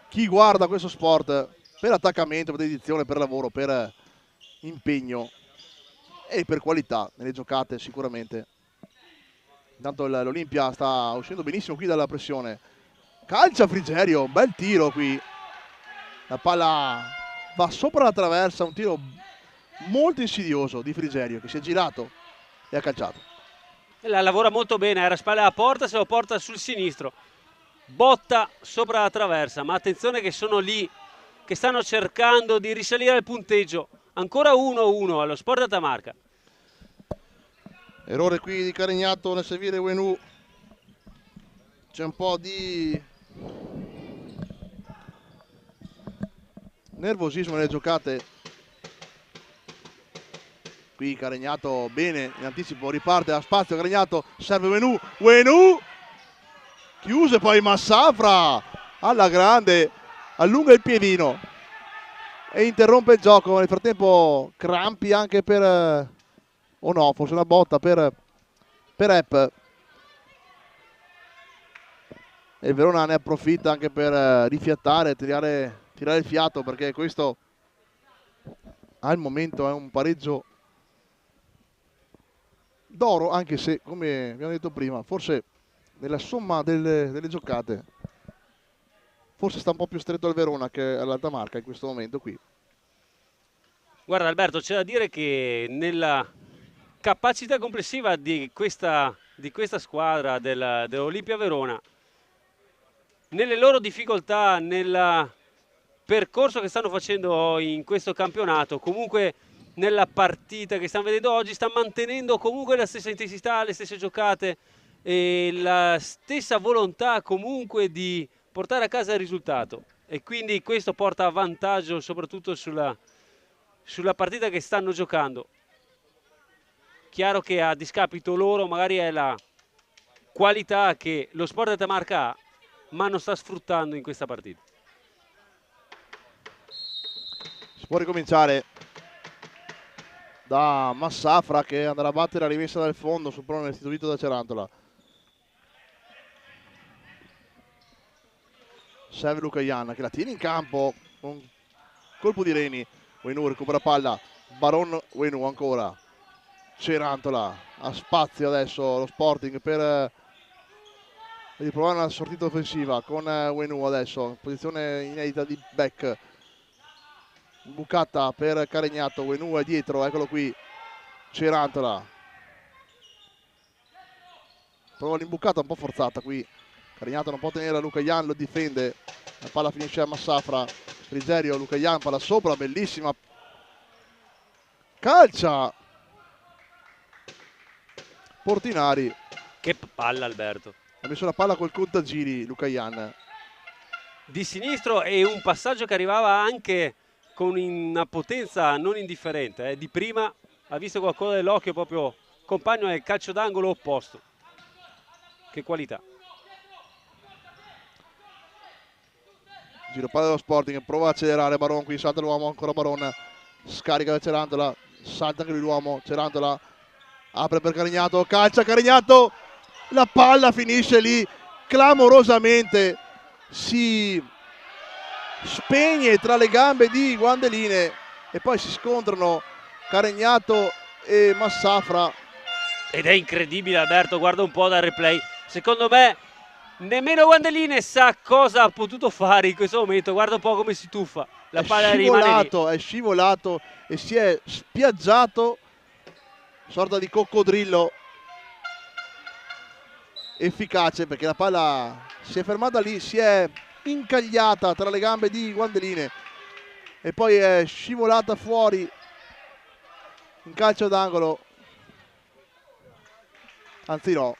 chi guarda questo sport per attaccamento, per dedizione, per lavoro, per impegno e per qualità nelle giocate sicuramente. Intanto l'Olimpia sta uscendo benissimo qui dalla pressione, calcia Frigerio, bel tiro qui, la palla va sopra la traversa, un tiro molto insidioso di Frigerio che si è girato e ha calciato. La lavora molto bene, era spalle alla porta, se lo porta sul sinistro, botta sopra la traversa, ma attenzione che sono lì che stanno cercando di risalire il punteggio. Ancora 1-1 allo Sport Altamarca. Errore qui di Carignato nel servire Wenu, c'è un po' di nervosismo nelle giocate. Qui Carignato bene in anticipo, riparte a spazio Carignato, serve Wenu chiuse, poi Massafra alla grande, allunga il piedino e interrompe il gioco. Nel frattempo crampi anche per o no, forse una botta per Epp, e il Verona ne approfitta anche per rifiattare, tirare il fiato, perché questo al momento è un pareggio d'oro, anche se, come abbiamo detto prima, forse nella somma delle giocate forse sta un po' più stretto al Verona che all'Altamarca in questo momento qui. Guarda Alberto, c'è da dire che nella capacità complessiva di questa squadra dell'Olimpia Verona, nelle loro difficoltà, nel percorso che stanno facendo in questo campionato, comunque nella partita che stiamo vedendo oggi, sta mantenendo comunque la stessa intensità, le stesse giocate e la stessa volontà comunque di portare a casa il risultato, e quindi questo porta a vantaggio soprattutto sulla partita che stanno giocando. Chiaro che a discapito loro magari è la qualità che lo Sport Altamarca ha, ma non sta sfruttando in questa partita. Si può ricominciare da Massafra, che andrà a battere la rimessa dal fondo sul prone istituito da Cerantola. Serve Luca Ianna che la tiene in campo con un colpo di Reni. Wenu recupera palla, Baron Wenu ancora, Cerantola, ha spazio adesso lo Sporting per riprovare una sortita offensiva con Wenu adesso, posizione inedita di back, bucata per Carignato, Wenu è dietro, eccolo qui, Cerantola, prova l'imbucata un po' forzata qui, Carignato non può tenere Luca Ian, lo difende, la palla finisce a Massafra, Frigerio, Luca Ian, palla sopra, bellissima, calcia Portinari. Che palla Alberto! Ha messo la palla col contagiri Luca Ian. Di sinistro, e un passaggio che arrivava anche con una potenza non indifferente. Di prima ha visto qualcosa dell'occhio, proprio compagno del calcio d'angolo opposto. Che qualità! Giro palla dello Sporting, prova a accelerare Baron, qui salta l'uomo, ancora Baron, scarica da Cerantola, salta anche lui l'uomo, Cerantola apre per Carignato, calcia Carignato, la palla finisce lì, clamorosamente si spegne tra le gambe di Guandeline e poi si scontrano Caregnato e Massafra. Ed è incredibile, Alberto, guarda un po' dal replay. Secondo me nemmeno Guandeline sa cosa ha potuto fare in questo momento. Guarda un po' come si tuffa. La palla rimane lì. È scivolato e si è spiaggiato, sorta di coccodrillo efficace, perché la palla si è fermata lì, si è incagliata tra le gambe di Guandeline e poi è scivolata fuori in calcio d'angolo. Anzi no,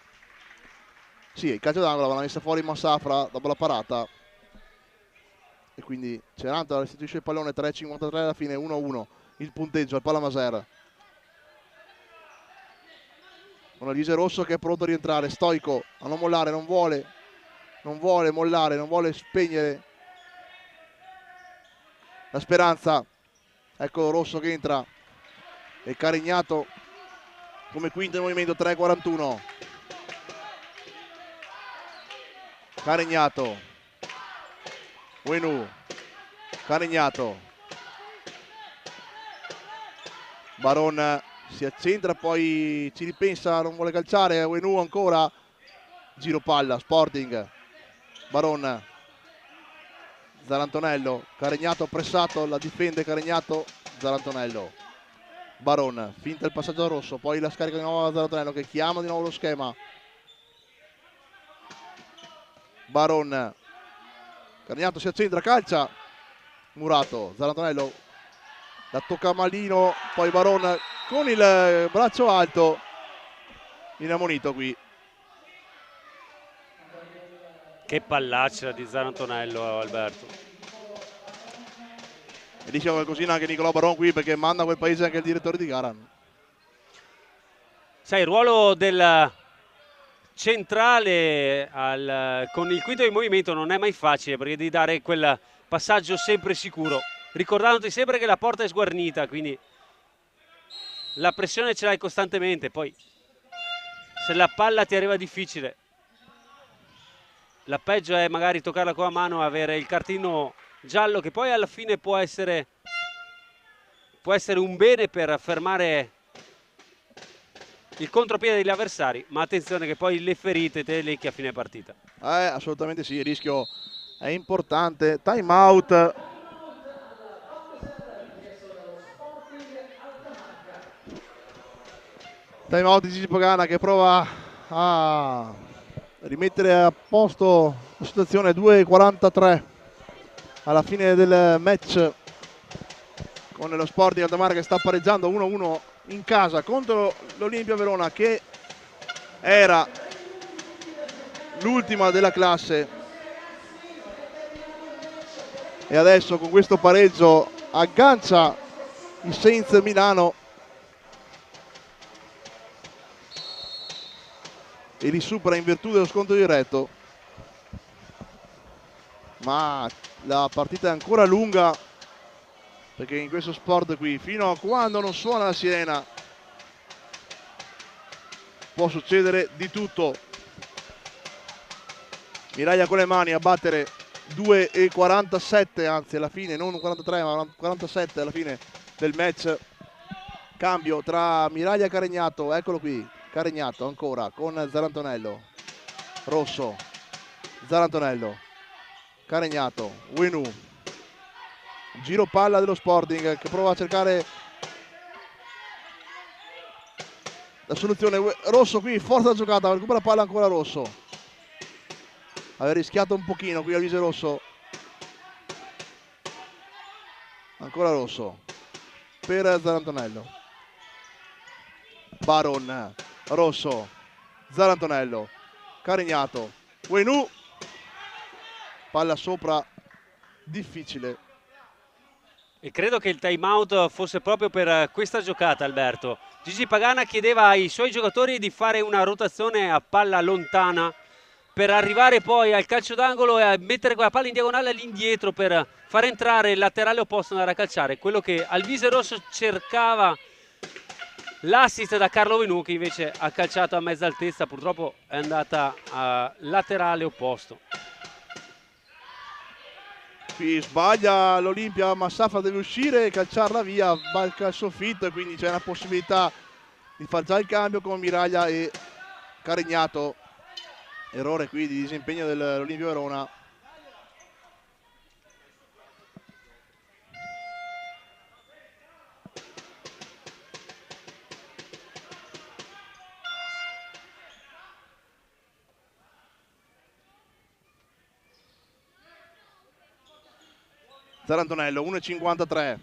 sì, il calcio d'angolo l'aveva messa fuori Massafra dopo la parata e quindi Cerantola restituisce il pallone. 3:53 alla fine, 1-1 il punteggio al Palamaser. Con Alvise Rosso che è pronto a rientrare, stoico a non mollare, non vuole mollare, non vuole spegnere la speranza. Ecco Rosso che entra e Caregnato come quinto in movimento. 3:41. Caregnato, Uenu, Caregnato, Baron si accentra, poi ci ripensa, non vuole calciare. Uenu ancora, giro palla, Sporting, Baron, Zarantonello, Caregnato pressato, la difende Caregnato, Zarantonello, Baron, finta il passaggio a Rosso, poi la scarica di nuovo a Zarantonello che chiama di nuovo lo schema. Baron, Caregnato si accentra, calcia, Murato, Zarantonello la tocca malino, poi Baron con il braccio alto, inammonito qui. Che pallaccia di Zarantonello, Alberto. E dice qualcosina anche Nicolò Baron qui, perché manda a quel paese anche il direttore di gara. Sai, il ruolo del centrale con il quinto di movimento non è mai facile, perché devi dare quel passaggio sempre sicuro, ricordandoti sempre che la porta è sguarnita, quindi la pressione ce l'hai costantemente. Poi se la palla ti arriva difficile, la peggio è magari toccarla con la mano e avere il cartino giallo, che poi alla fine può essere un bene per fermare il contropiede degli avversari, ma attenzione che poi le ferite te le lecchi a fine partita. Assolutamente sì, il rischio è importante. Time out. Time out di Gigi Pagana che prova a rimettere a posto la situazione. 2:43 alla fine del match, con lo Sporting Altamara che sta pareggiando 1-1 in casa contro l'Olimpia Verona, che era l'ultima della classe, e adesso con questo pareggio aggancia il Sainz Milano e li supera in virtù dello scontro diretto. Ma la partita è ancora lunga, perché in questo sport qui, fino a quando non suona la sirena, può succedere di tutto. Miraglia con le mani a battere 2:47, anzi alla fine, non 43 ma 47 alla fine del match. Cambio tra Miraglia e Caregnato, eccolo qui, Caregnato ancora con Zarantonello, Rosso, Zarantonello, Caregnato, Uenu, giro palla dello Sporting che prova a cercare la soluzione. Rosso qui, forza la giocata, recupera la palla ancora Rosso, aveva rischiato un pochino qui Alvise Rosso, ancora Rosso per Zarantonello, Baron, Rosso, Zarantonello, Caregnato, Uenu, palla sopra, difficile. E credo che il time out fosse proprio per questa giocata, Alberto. Gigi Pagana chiedeva ai suoi giocatori di fare una rotazione a palla lontana per arrivare poi al calcio d'angolo e a mettere quella palla in diagonale all'indietro per far entrare il laterale opposto andare a calciare. Quello che Alvise Rosso cercava, l'assist da Carlo Uenu, che invece ha calciato a mezza altezza, purtroppo è andata a laterale opposto. Qui sbaglia l'Olimpia, Massafra deve uscire e calciarla via, balca il soffitto, e quindi c'è una possibilità di far già il cambio con Miraglia e Carignato. Errore qui di disimpegno dell'Olimpia Verona. Zarantonello, 1,53.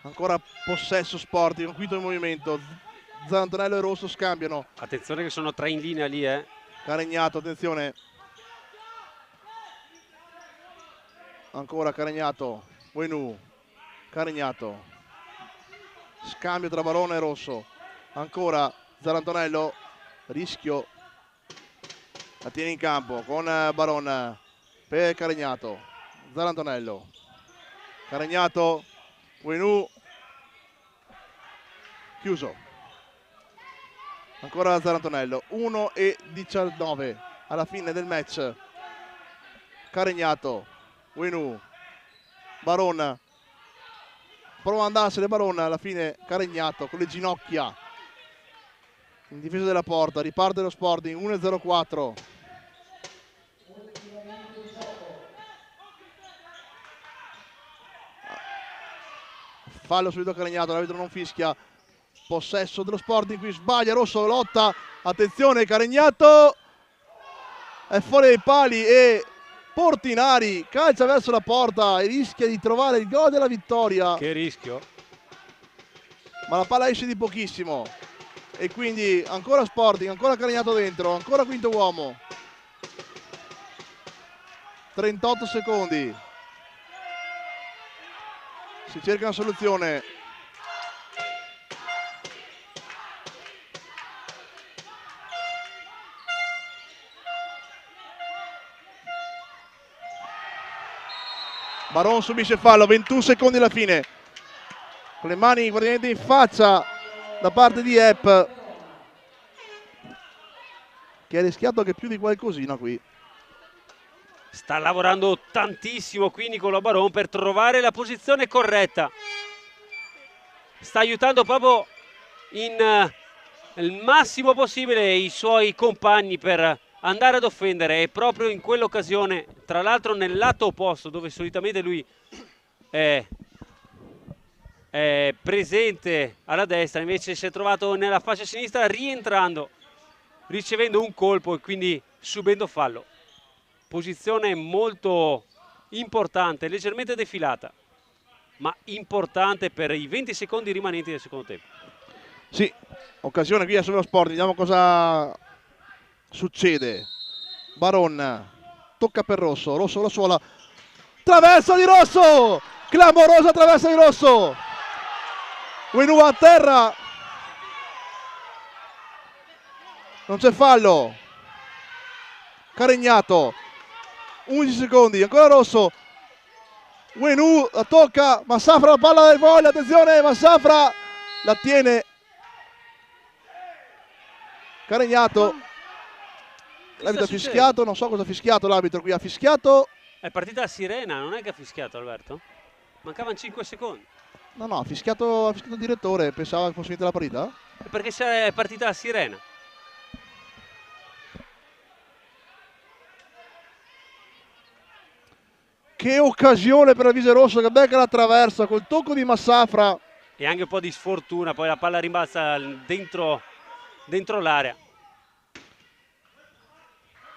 Ancora possesso Sporting, un quinto in movimento. Zarantonello e Rosso scambiano. Attenzione che sono 3 in linea lì, eh. Carignato, attenzione. Ancora Carignato, Buenu, Carignato. Scambio tra Barone e Rosso. Ancora Zarantonello, rischio. La tiene in campo con Baron per Carignato. Zarantonello, Carignato, Buenu, chiuso. Ancora Zarantonello, 1,19 alla fine del match. Carignato, Buenu, Baron, prova ad andarsene Baron, alla fine Carignato con le ginocchia in difesa della porta, riparte lo Sporting, 1,04. Fallo subito Carignato, l'arbitro non fischia. Possesso dello Sporting, qui sbaglia Rosso, lotta, attenzione Carignato, è fuori dai pali e Portinari calcia verso la porta e rischia di trovare il gol della vittoria. Che rischio. Ma la palla esce di pochissimo e quindi ancora Sporting, ancora Carignato dentro, ancora quinto uomo. 38 secondi. Si cerca una soluzione. Baron subisce fallo, 21 secondi alla fine. Con le mani praticamente in faccia da parte di Epp, che ha rischiato anche più di qualcosina qui. Sta lavorando tantissimo qui Nicolò Baron per trovare la posizione corretta. Sta aiutando proprio il massimo possibile i suoi compagni per andare ad offendere, e proprio in quell'occasione, tra l'altro nel lato opposto dove solitamente lui è presente alla destra, invece si è trovato nella fascia sinistra rientrando, ricevendo un colpo e quindi subendo fallo. Posizione molto importante, leggermente defilata, ma importante per i 20 secondi rimanenti del secondo tempo. Sì, occasione qui sullo Sport, vediamo cosa succede. Baron tocca per Rosso, Rosso la suola, traversa di Rosso, clamorosa traversa di Rosso, Buenu a terra, non c'è fallo. Carignato, 11 secondi, ancora Rosso, Buenu la tocca, Massafra la palla del volley, attenzione, Massafra la tiene Carignato. L'arbitro ha fischiato, non so cosa ha fischiato l'arbitro qui, ha fischiato. È partita la sirena, non è che ha fischiato Alberto? Mancavano 5 secondi. No, ha fischiato il direttore, pensava che fosse finita la partita? Perché è partita la sirena. Che occasione per Alvise Rosso che becca la traversa col tocco di Massafra. E anche un po' di sfortuna, poi la palla rimbalza dentro l'area.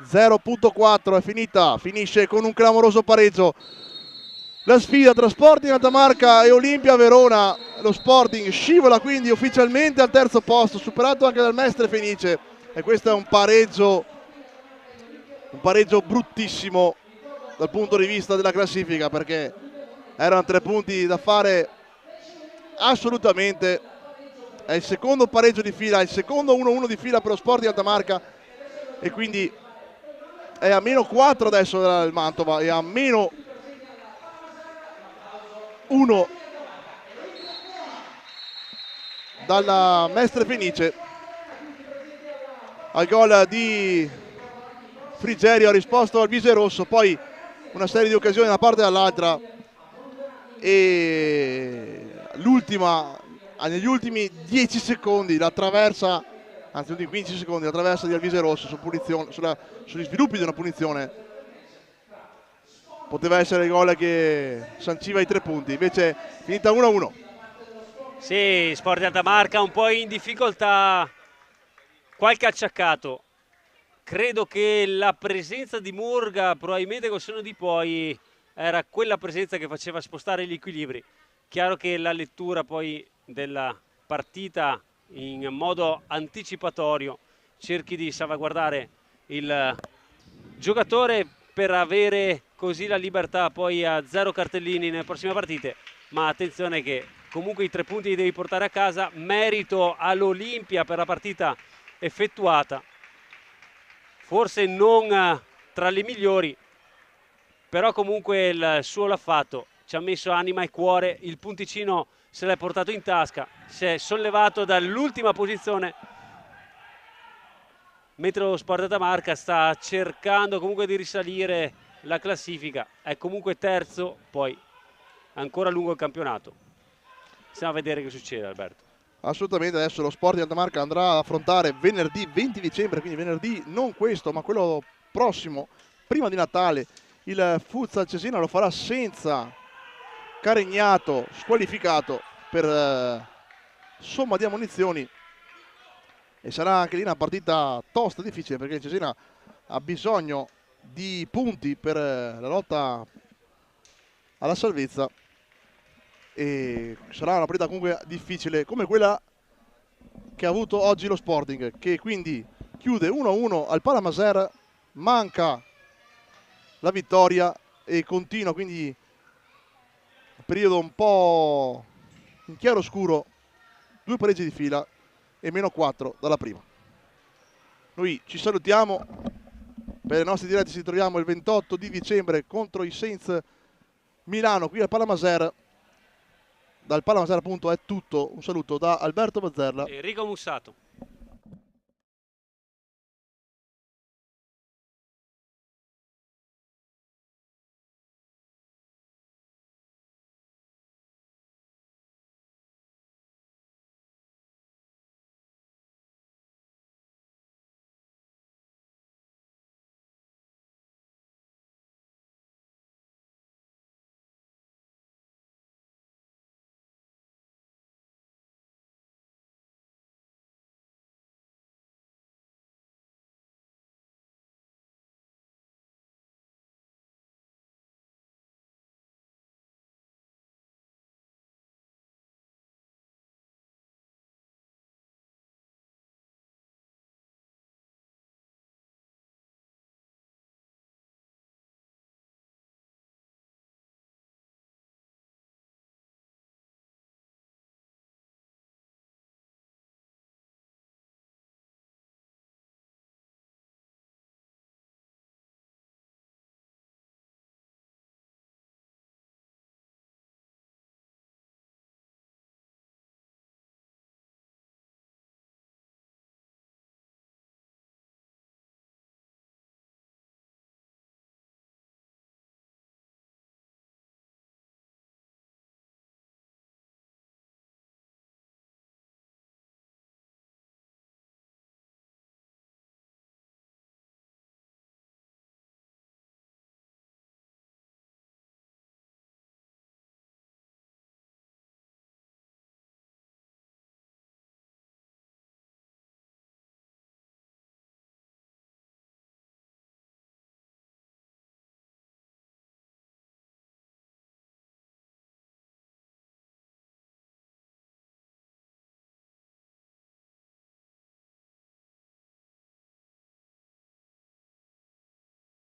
0.4 è finita, finisce con un clamoroso pareggio la sfida tra Sporting Alta Marca e Olimpia Verona. Lo Sporting scivola quindi ufficialmente al terzo posto, superato anche dal Mestre Fenice, e questo è un pareggio bruttissimo dal punto di vista della classifica, perché erano 3 punti da fare assolutamente. È il secondo pareggio di fila, il secondo 1-1 di fila per lo Sporting Alta Marca, e quindi è a meno 4 adesso il Mantova e a meno 1 dalla Mestre Fenice. Al gol di Frigerio ha risposto Alvise Rosso, poi una serie di occasioni da una parte e dall'altra, e l'ultima, negli ultimi 10 secondi la traversa, anzi negli ultimi 15 secondi la traversa di Alvise Rosso su punizione, sugli sviluppi di una punizione, poteva essere il gol che sanciva i 3 punti, invece finita 1-1. Sì, Sport di Alta Marca un po' in difficoltà, qualche acciaccato. Credo che la presenza di Murga, probabilmente col senno di poi, era quella presenza che faceva spostare gli equilibri. Chiaro che la lettura poi della partita in modo anticipatorio cerchi di salvaguardare il giocatore per avere così la libertà poi a 0 cartellini nelle prossime partite, ma attenzione che comunque i 3 punti li devi portare a casa, merito all'Olimpia per la partita effettuata, forse non tra le migliori, però comunque il suo l'ha fatto, ci ha messo anima e cuore, il punticino se l'è portato in tasca, si è sollevato dall'ultima posizione, mentre lo Sport Alta Marca sta cercando comunque di risalire la classifica, è comunque terzo, poi ancora lungo il campionato. Stiamo a vedere che succede, Alberto. Assolutamente, adesso lo Sport di Alta Marca andrà ad affrontare venerdì 20 dicembre, quindi venerdì non questo ma quello prossimo, prima di Natale, il Futsal Cesena. Lo farà senza Caregnato, squalificato per somma di ammonizioni, e sarà anche lì una partita tosta, difficile, perché il Cesena ha bisogno di punti per la lotta alla salvezza, e sarà una partita comunque difficile come quella che ha avuto oggi lo Sporting, che quindi chiude 1-1 al Palamaser, manca la vittoria e continua quindi un periodo un po' in chiaroscuro, 2 pareggi di fila e -4 dalla prima. Noi ci salutiamo, per le nostre dirette ci troviamo il 28 di dicembre contro i Saints Milano qui al Palamaser. Dal Palamaser appunto è tutto, un saluto da Alberto Bazzerla Enrico Mussato.